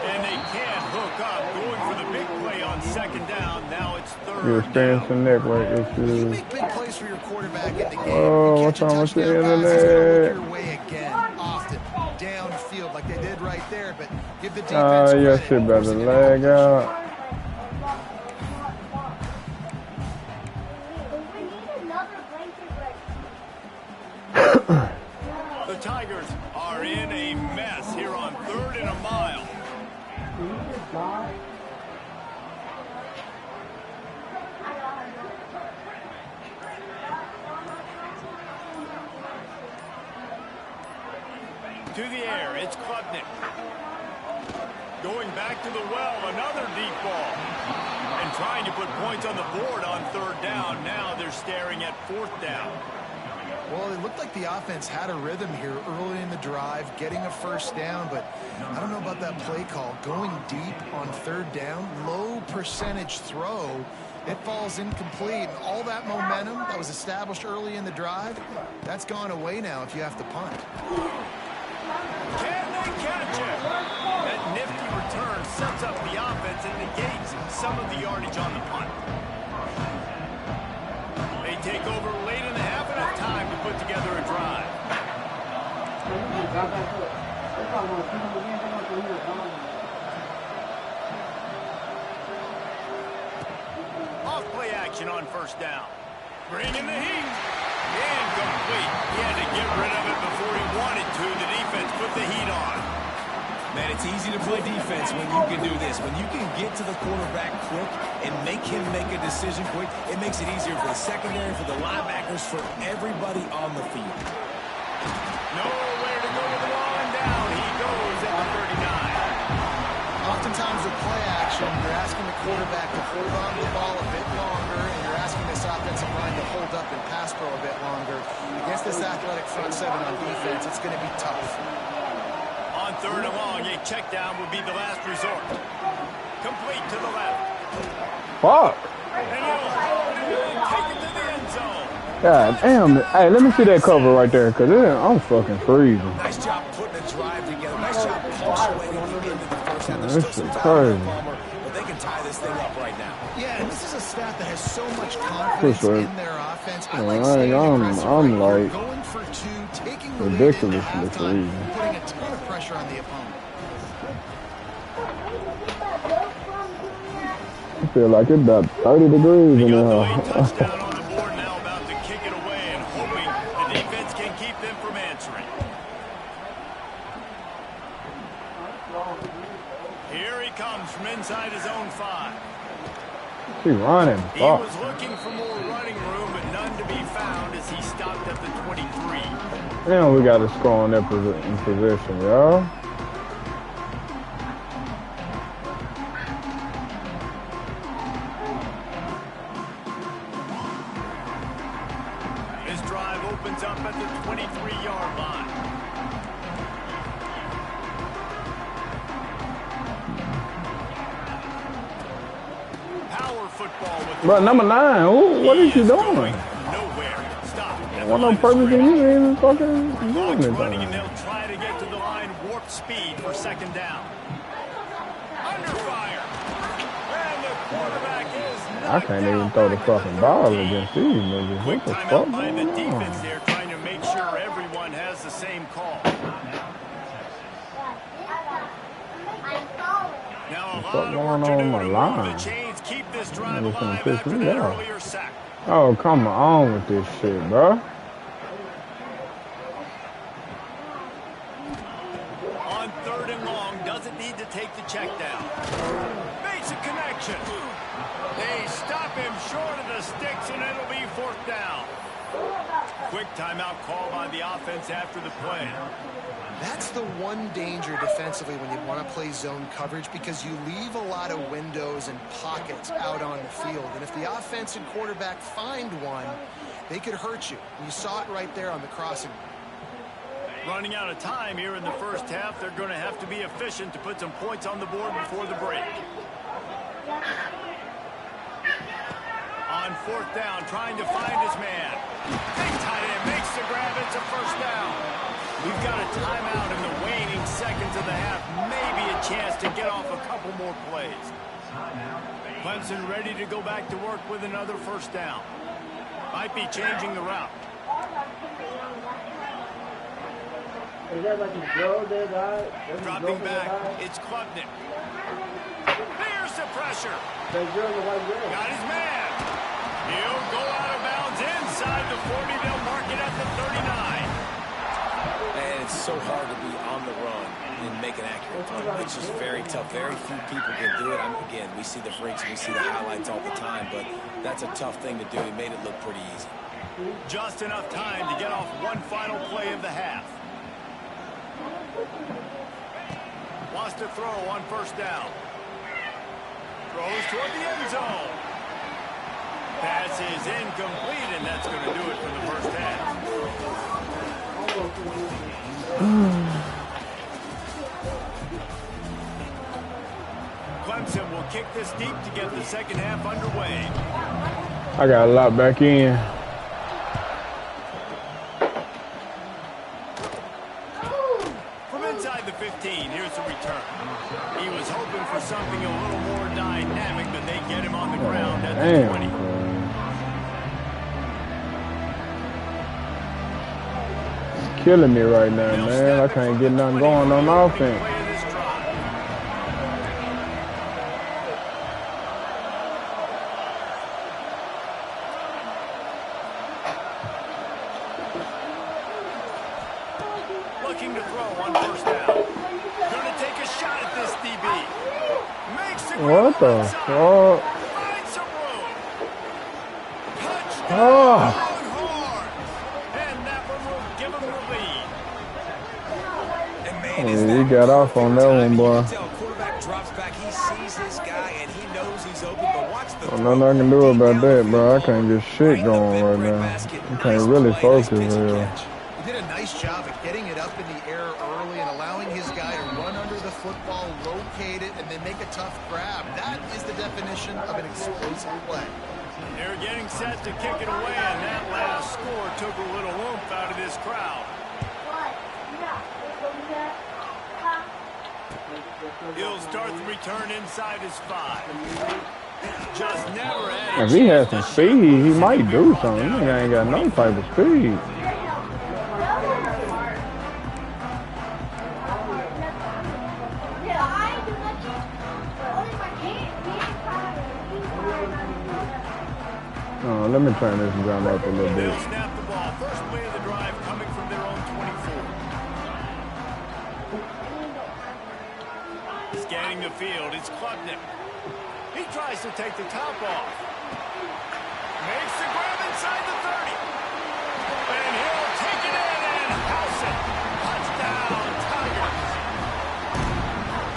And they can't hook up. Going for the big play on second down. Now it's third. You're experiencing network You issues. make big plays for your quarterback in the game. Oh, You what's catch a wrong with the touchdown pass, it's gonna internet? look your way again, often downfield like they did right there. But give the defense Your credit, shit better forcing an leg incompletion. out. The Tigers are in a mess here on 3rd and a mile. To the air, it's Klubnik. Going back to the well, another deep ball. And trying to put points on the board on 3rd down. Now they're staring at 4th down. Well, it looked like the offense had a rhythm here early in the drive, getting a 1st down, but I don't know about that play call. Going deep on 3rd down, low percentage throw, it falls incomplete. And all that momentum that was established early in the drive, that's gone away now if you have to punt. Can they catch it? That nifty return sets up the offense and negates some of the yardage on the punt. They take over late in the half, enough time to put together a drive. Off play action on 1st down. Bringing the heat. Incomplete. He had to get rid of it before he wanted to. The defense put the heat on. Man, it's easy to play defense when you can do this. When you can get to the quarterback quick and make him make a decision quick, it makes it easier for the secondary, for the linebackers, for everybody on the field. Nowhere to go with the ball, and down he goes at the 39. Oftentimes with play action, you're asking the quarterback to hold on to the ball a bit longer, and you're asking this offensive line to hold up and pass pro a bit longer. Against this athletic front seven on defense, it's going to be tough. On 3rd and long, a check down would be the last resort. Complete to the left. Fuck. And he'll hold it and take it to the end zone. God damn. Hey, let me see that cover right there, because I'm fucking freezing. Nice job putting a drive together. Nice job punctuating into the first half. There's This still some is time crazy. left, Palmer, but they can tie this thing up right now. Yeah, and this is a staff that has so much confidence For sure. in their offense. I All like right, staying aggressive I'm right here, like going for 2, taking the lead ridiculously into halftime, freezing. putting a ton of pressure on the opponent. I feel like it's about 30 degrees They in got the there. late touchdown on the board now, about to kick it away and hoping the defense can keep them from answering. Here he comes from inside his own 5. She running. He Fuck. was looking for more running room, but none to be found as he stopped at the 23. Damn, we got to score on that in position, y'all. This drive opens up at the 23-yard line. Power football with the But number 9, ooh, what is she going doing? nowhere. Stop. What no purpose in you even fucking doing Clock's running, and anything? they'll try to get to the line warp speed for 2nd down. Under fire. And the quarterback is I can't even throw the fucking ball against these niggas. quick What the timeout fuck by the going defense on? there, trying to make sure everyone has the same call. Now a What's lot of going work to on do my to move line? the chains, keep this drive Niggas finna alive piss after me that off. earlier sack. Oh, come on with this shit, bro. On 3rd and long, doesn't need to take the check down. Makes a connection. They stop him short of the sticks, and it'll be 4th down. Quick timeout call by the offense after the play. That's the one danger defensively when you want to play zone coverage, because you leave a lot of windows and pockets out on the field. And if the offense and quarterback find one, they could hurt you. And you saw it right there on the crossing. Running out of time here in the first half. They're going to have to be efficient to put some points on the board before the break. On 4th down, trying to find his man. Big tight end makes the grab. It's a 1st down. We've got a timeout in the waning seconds of the half. Maybe a chance to get off a couple more plays. Clemson ready to go back to work with another 1st down. Might be changing the route. Dropping back, it's Klubnik. There's the pressure. Got his man. He'll go out of bounds inside the 40. They'll mark it at the 39. And it's so hard to be on the run and make an accurate throw. It's just very tough. Very few people can do it. Again, we see the freaks, we see the highlights all the time, but that's a tough thing to do. He made it look pretty easy. Just enough time to get off one final play of the half. Wants to throw on first down. Throws toward the end zone. Pass is incomplete, and that's going to do it for the first half. Clemson will kick this deep to get the second half underway. I got a lot back in. From inside the 15, here's the return. He was hoping for something a little more dynamic than they get him on the ground at the 20. It's killing me right now, man. I can't get nothing going on offense. Looking to throw on first down. Going to take a shot at this DB. Makes it. What the fuck? Finds some room. Touchdown. Oh. And that one will give him the lead. And man, He got off on that one, boy. You can tell quarterback drops back. He sees his guy, and he knows he's open, but watch the Nothing I can do about that, bro. I can't get shit going right now. I can't really focus here. He did a nice job of getting it up in the air early and allowing his guy to run under the football, locate it, and then make a tough grab. That is the definition of an explosive play. They're getting set to kick it away, and that last score took a little oomph out of this crowd. He'll start the return inside his 5. Just never had. If he has some speed, he might do something. He ain't got no type of speed. Oh, let me turn this down up a little bit. They'll snap the ball. First play of the drive coming from their own 24. Scanning the field, it's Klubnik. He tries to take the top off. Makes the grab inside the 30. And he'll take it in and house it. Touchdown, Tigers.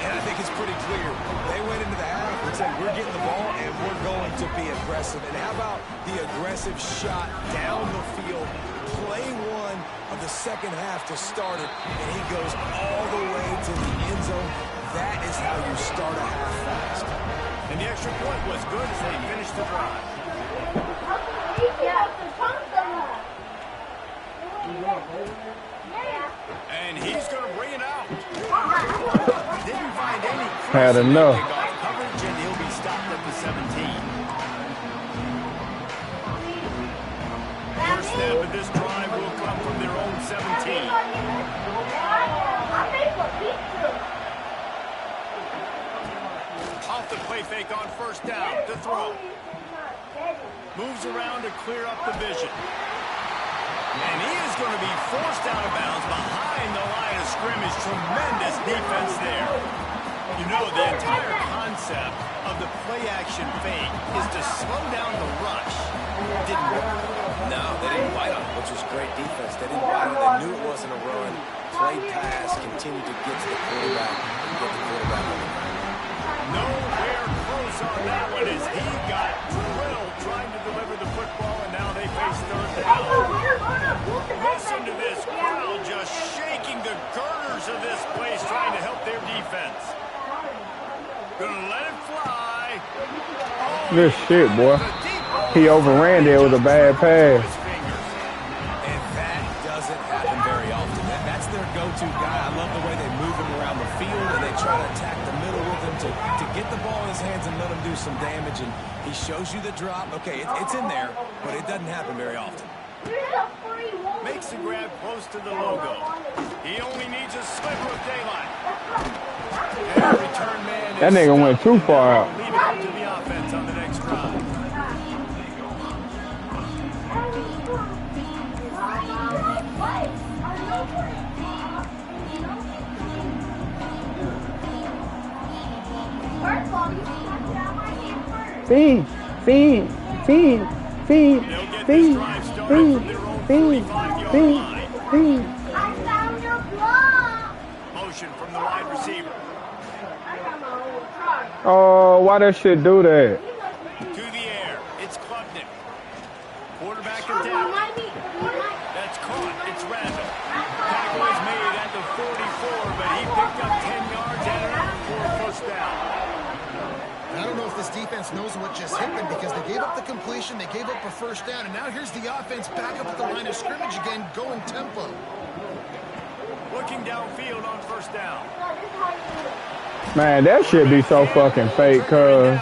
And I think it's pretty clear. They went into the half and said, we're getting the ball and we're going to be aggressive. And how about the aggressive shot down the field, playing one of the second half to start it, and he goes all the way to the end zone. That is how you start a half fast. And the extra point was good as they finished the drive. And he's going to bring it out. Didn't find any Had enough. coverage, and he'll be stopped at the 17. First snap of this drive will come from their own 17. Off the play fake on first down to throw. Moves around to clear up the vision. And he is going to be forced out of bounds behind the line of scrimmage. Tremendous defense there. You know, the entire concept of the play-action fake is to slow down the rush. Didn't work. No, they didn't bite on it, which was great defense. They didn't bite on it. They knew it wasn't a run. Played pass, continued to get to the quarterback and get the quarterback on the ground. Nowhere close on that one as he got drilled trying to deliver the football, and now they face third down. Listen to this crowd just shaking the girders of this place trying to help their defense. Gonna let it fly. Oh, Good shit, boy. He overran there with a bad pass. And that doesn't happen very often. That's their go-to guy. I love the way they move him around the field, and they try to attack the middle with him to get the ball in his hands and let him do some damage. And he shows you the drop. Okay, it's in there, but it doesn't happen very often. Makes the grab close to the logo. He only needs a sliver of daylight. And return man That nigga went too far out. Leave it up to the offense on the next drive. feed, feed, feed, feed, They'll get this feed, drive started feed, from their own feed, 45-yard feed, line. feed. I found your block. Motion from the wide receiver. Oh, why that shit do that? To the air. It's Klubnik. Quarterback attack. That's caught. It's Randall. Tackle is made at the 44, but he picked up 10 yards and ran for a first down. I don't know if this defense knows what just happened because they gave up the completion, they gave up a first down, and now here's the offense back up at the line of scrimmage again, going tempo. Looking downfield on first down. Man, that shit be so fucking fake, cuz.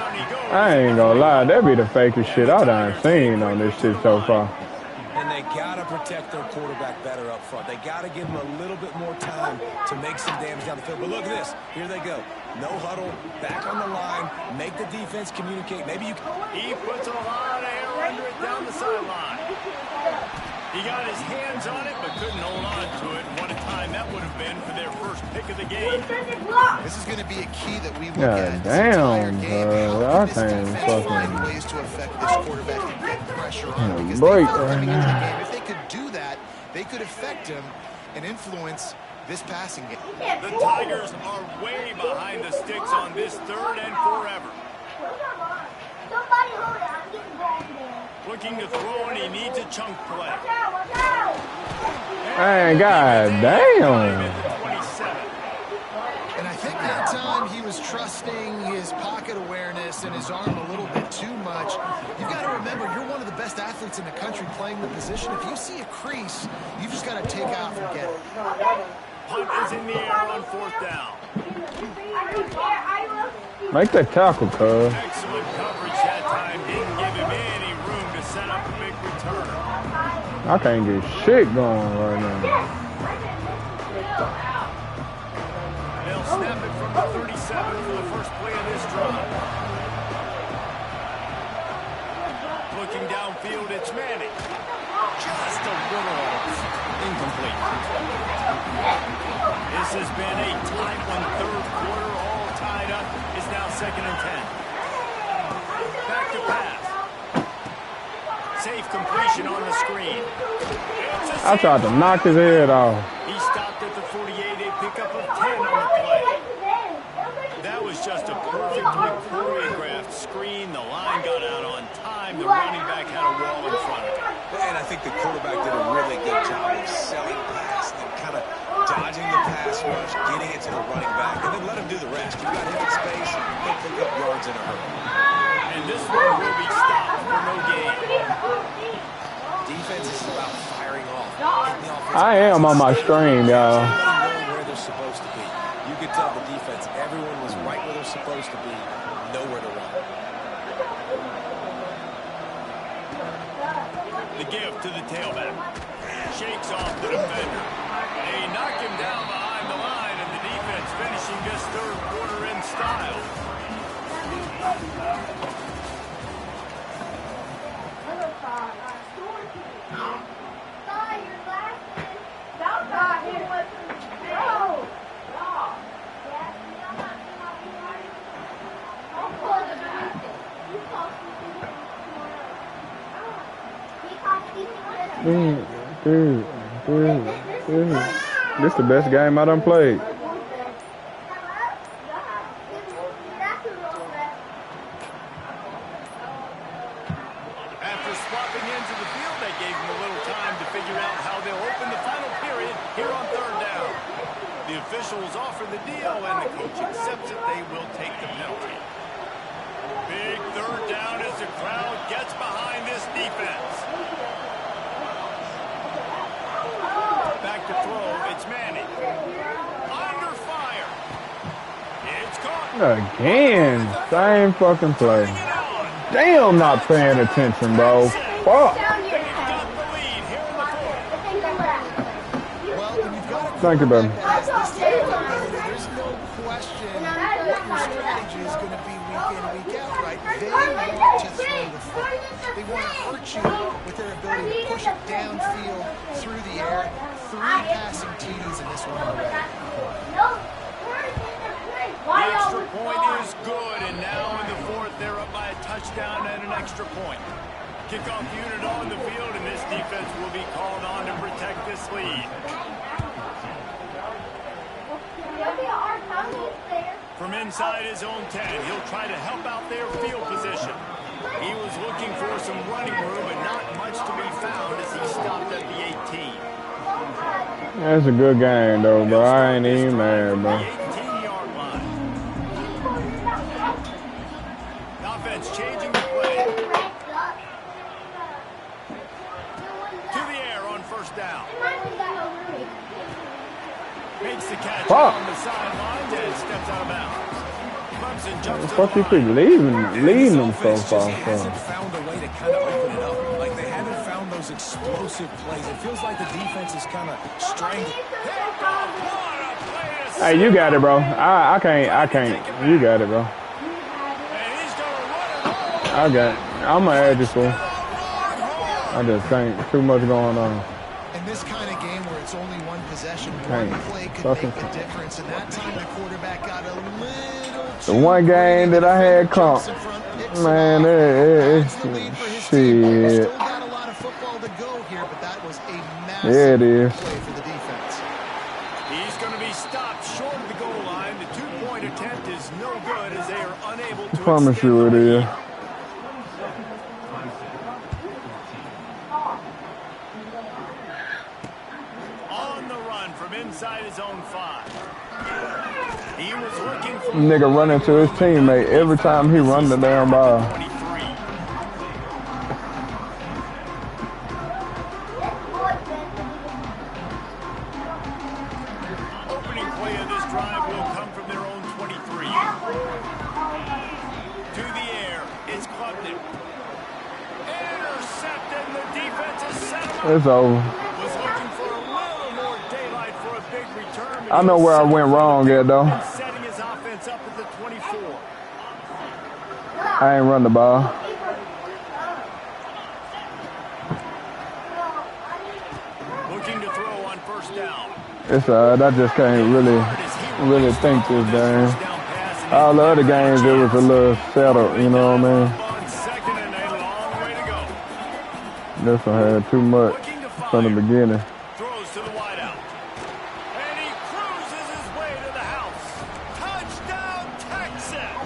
I ain't gonna lie, that be the fakest shit I done seen on this shit so far. And they got to protect their quarterback better up front. They got to give him a little bit more time to make some damage down the field. But look at this. Here they go. No huddle, back on the line, make the defense communicate. Maybe you can... He puts a lot of air under it down the sideline. He got his hands on it, but couldn't hold on to it. What a time that would have been for their first pick of the game. This is going to be a key that we look God at this entire damn, game. bro. How I can this can't defense find fucking... ways to affect this quarterback and get pressure on him? Because break they felt right coming into the now. game, if they could do that, they could affect him and influence this passing game. The Tigers are way behind the sticks on this third and forever. Somebody hold it. I'm getting going there. Looking to throw, and he needs a chunk play. Watch out. Man, god damn. At the 27. And I think that time he was trusting his pocket awareness and his arm a little bit too much. You've got to remember, you're one of the best athletes in the country playing the position. If you see a crease, you've just got to take off and get it. Punt is in the air on fourth down. Make that tackle, cuz. Excellent coverage that time. Didn't give him any room to set up a big return. I can't get shit going right now. They'll snap it from the 37 for the first play of this drive. Looking downfield, it's Manning. Just a little off. Incomplete. This has been a tight one. Third quarter, all tied up. Is now 2nd and 10. Back to pass. Safe completion on the screen. I tried to knock his head off. He stopped at the 48, a pickup of 10 on the play. That was just a perfectly choreographed screen. The line got out on time. The running back had a wall in front of him. And I think the quarterback did a really good job of selling past and kind of dodging the pass rush, getting it to the running back, and then let him do the rest. You got him in space, he'll pick up yards in a hurry. And this one will be stopped for no gain. Defense is about firing off. I am on my stream, y'all. Know where they're supposed to be. You could tell the defense, everyone was right where they're supposed to be, nowhere to run. The give to the tailback. Shakes off the defender. They knock him down behind the line, and the defense finishing this third quarter in style. Dude. This the best game I done played. After swapping into the field, they gave him a little time to figure out how they'll open the final period here on third down. The officials offer the deal, and the coach accepts it. They will take the penalty. Big third down as the crowd gets behind this defense. Back to throw, it's Manning. Under fire. It's caught. Again, same fucking play. Damn, not paying attention, bro. Fuck. They've got the lead here in the fourth. Well, when you've got a Thank you, baby. quarterback that has this type of ability, there's no question what your strategy is going to be week in, week out, right? They want to throw the football. They want to hurt you with their ability to push it downfield through the air. 3 passing TDs in this one already. The extra point is good, and now in the fourth, they're up by a touchdown. extra point. Kickoff unit on the field, and this defense will be called on to protect this lead. From inside his own 10, he'll try to help out their field position. He was looking for some running room, and not much to be found as he stopped at the 18. That's a good game, though, bro. I ain't even mad, bro. 18-yard line. Offense changing the play. To the air on first down. Makes the catch on the sidelines and steps out of bounds. Clemson jumps to the Fuck you keep leading them so far. Hasn't found a way to kind of open it up. Like they haven't found those explosive plays. It feels like the defense is kind of strangled. Hey, you got it, bro. I can't. You got it, bro. I got it. I'm gonna add you for. I just think too much going on. In this kind of game where it's only one possession, one play could make a difference. And that time the quarterback got a little too. The one game that I had caught, man, it's shit. Still got a lot of football to go here, but that was a massive Yeah, it is. play for the defense. He's going to be stopped short of the goal line. The two-point attempt is no good as they are unable to. I promise you it is. On the run from inside his own 5. He was looking for Nigga running to his teammate every time he run the damn ball. 23. Opening play of this drive will come from their own 23. To the air, it's Klubnik. Intercepted, the defense is set him up. It's over. Was looking for a little more daylight for a big return. I know where I went wrong at, though. Setting his offense up at the 24. I ain't run the ball. Looking to throw on first down. It's I just can't really think this game. All the other games, it was a little settled, you know what I mean? On second and a long way to go. This one had too much from the beginning. Throws to the wideout. And he cruises his way to the house. Touchdown, Texas!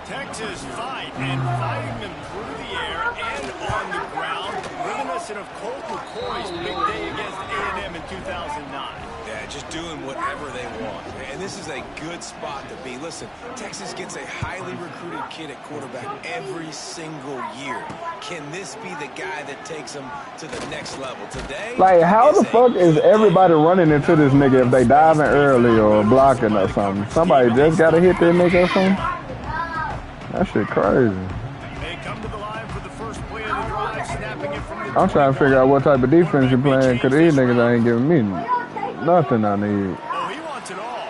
Texas fighting them through the air and on the ground. Reminiscent of Colt McCoy's big day against A&M in 2009. Yeah, just doing whatever they want. And this is a good spot to be. Listen, Texas gets a highly recruited kid at quarterback every single year. Can this be the guy that takes them to the next level today? Like, how the fuck is everybody running into this nigga if they diving early or blocking or something? Somebody just gotta hit that nigga or something? That shit crazy. They come to the line for the first play of the drive, snapping it from the I'm trying to figure out what type of defense you're playing, because these niggas ain't giving me nothing I need. Oh, he wants it all.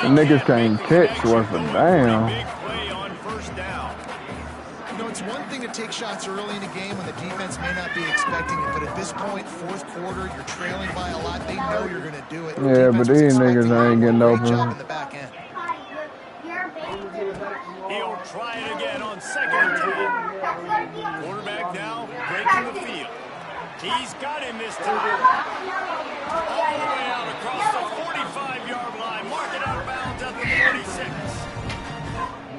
The niggas can't catch worth a damn. Big play on first down. You know, it's one thing to take shots early in a game when the defense may not be expecting it, but at this point, fourth quarter, you're trailing by a lot. They know you're going to do it. Yeah, but these niggas ain't getting open. In the back end. He'll try it again on second and 10. Quarterback now breaking the field. He's got him this time. All the way out across the 45-yard line. Mark it out of bounds at the 46.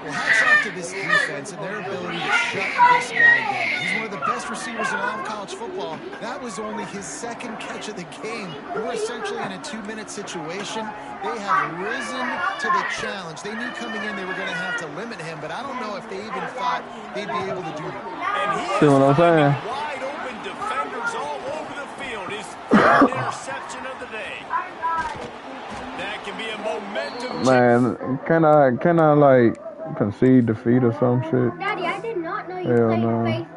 Well, hats off to this defense and their ability to shut this guy down. He's one of the best receivers in all of college football. That was only his second catch of the game. We were essentially in a 2-minute situation. They have risen to the challenge. They knew coming in they were going to have to limit him, but I don't know if they even thought they'd be able to do that. And he See what I'm saying? wide open defenders all over the field. His third interception of the day. That can be a momentum. Man, can I like concede defeat or some shit? Daddy, I did not know you Hell played no.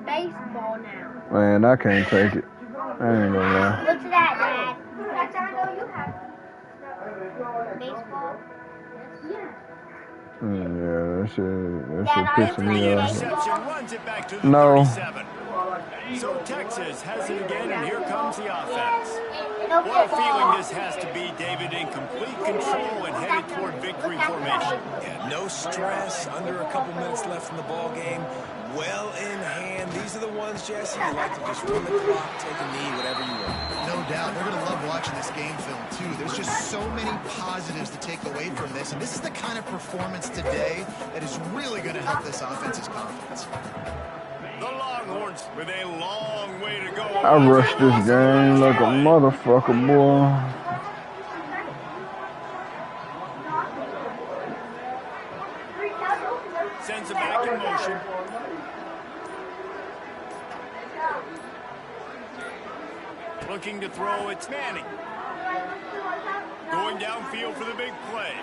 baseball now. Man, I can't take it. I ain't gonna lie. What's that, Dad? That's how I know you have baseball. Yeah. Yeah, that shit pissing me off. Interception runs it back to the No. 37. So Texas has it again, and here comes the offense. What a feeling this has to be, David, in complete control and headed toward victory formation. Yeah, no stress, under a couple minutes left in the ball game, well in hand. These are the ones, Jesse, you like to just run the clock, take a knee, whatever you want. No doubt. They're going to love watching this game film, too. There's just so many positives to take away from this, and this is the kind of performance today that is really going to help this offense's confidence. The Longhorns with a long way to go. I rushed this game like a motherfucker, boy. Sends it back in motion. Looking to throw, it's Manning. Going downfield for the big play.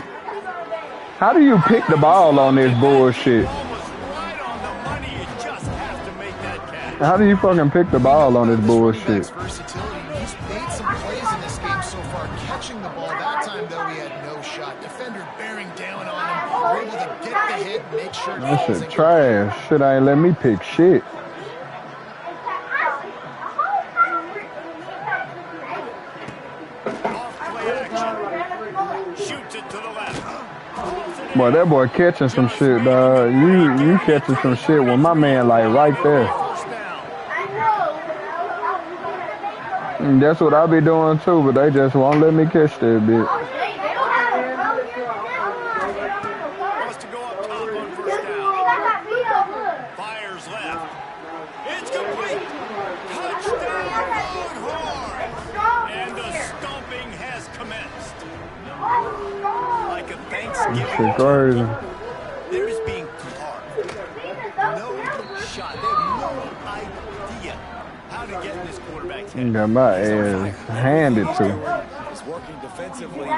How do you pick the ball on this bullshit? Almost right on the money. You just have to make that catch. How do you fucking pick the ball on this bullshit? Versatility. He's made some plays in this game so far. Catching the ball that time, though, he had no shot. Defender bearing down on him. We're able to get the hit and make sure it That falls shit in. trash. Shit ain't let me pick shit. Shoots it to the left. Boy, that boy catching some shit, dog. You catching some shit with my man like right there. First down. And that's what I be doing too, but they just won't let me catch that bitch. Wants to go up top on first down. Fires left. It's complete. Touchdown, Longhorns. And the stomping has commenced. Like a Thanksgiving. Shit crazy. They're just being carved. No shot. They have no idea how to get in this quarterback's head. Got my ass handed to. It's working defensively.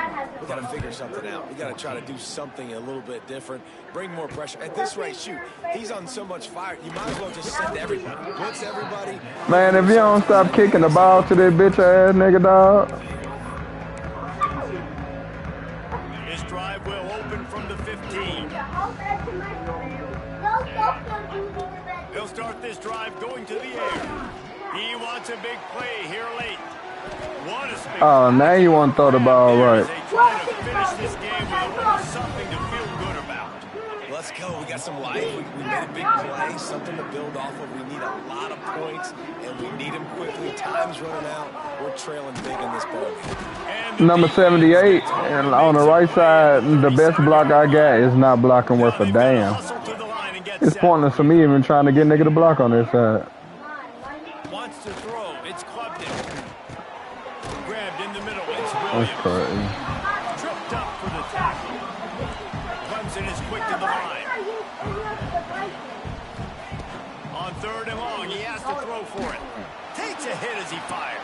We got to figure something out. We got to try to do something a little bit different. Bring more pressure. At this rate, shoot, he's on so much fire. You might as well just send everybody. Blitz everybody. Man, if you don't stop kicking the ball to this bitch ass nigga, dog. This drive will open from the 15. He'll start this drive going to the air. He wants a big play here late. Oh, now you want to throw the ball right. They try to finish this game with a little something to feel good about. Let's go. We got some life. We made a big play, something to build off of. We need a lot of points, and we need them quickly. Time's running out. We're trailing big in this ball game. Number 78, and on the right side, the best block I got is not blocking worth a damn. It's pointless for me even trying to get nigga to block on this side. Wants to throw. It's clubbed in. Grabbed in the middle. It's That's Williams. crazy. Tripped up for the tackle. Clemson is quick to the line. On third and long, he has to throw for it. Takes a hit as he fires.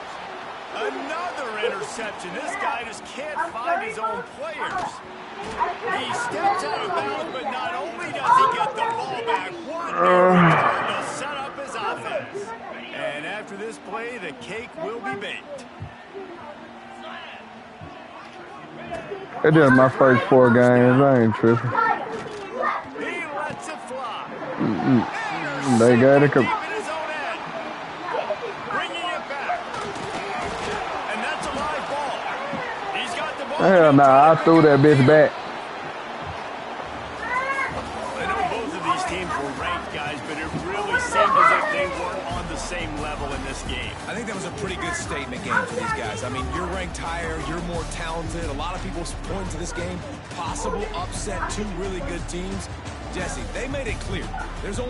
Another interception. This guy just can't find his own players. He steps out of bounds, but not only does he get the ball back, what a return to set up his offense. And after this play, the cake will be baked. It is my first 4 games. I ain't tripping. He lets it fly. They got it. Deep in his own end. Bringing it back. And that's a live ball. He's got the ball. Hell nah, I threw that bitch back. I know both of these teams were ranked, guys, but it really seemed as if they weren't on the same level in this game. I think that was a pretty good statement game for these guys. I mean, you're ranked higher, you're more talented. A lot of people point to this game, possible upset, 2 really good teams. Jesse, they made it clear. There's only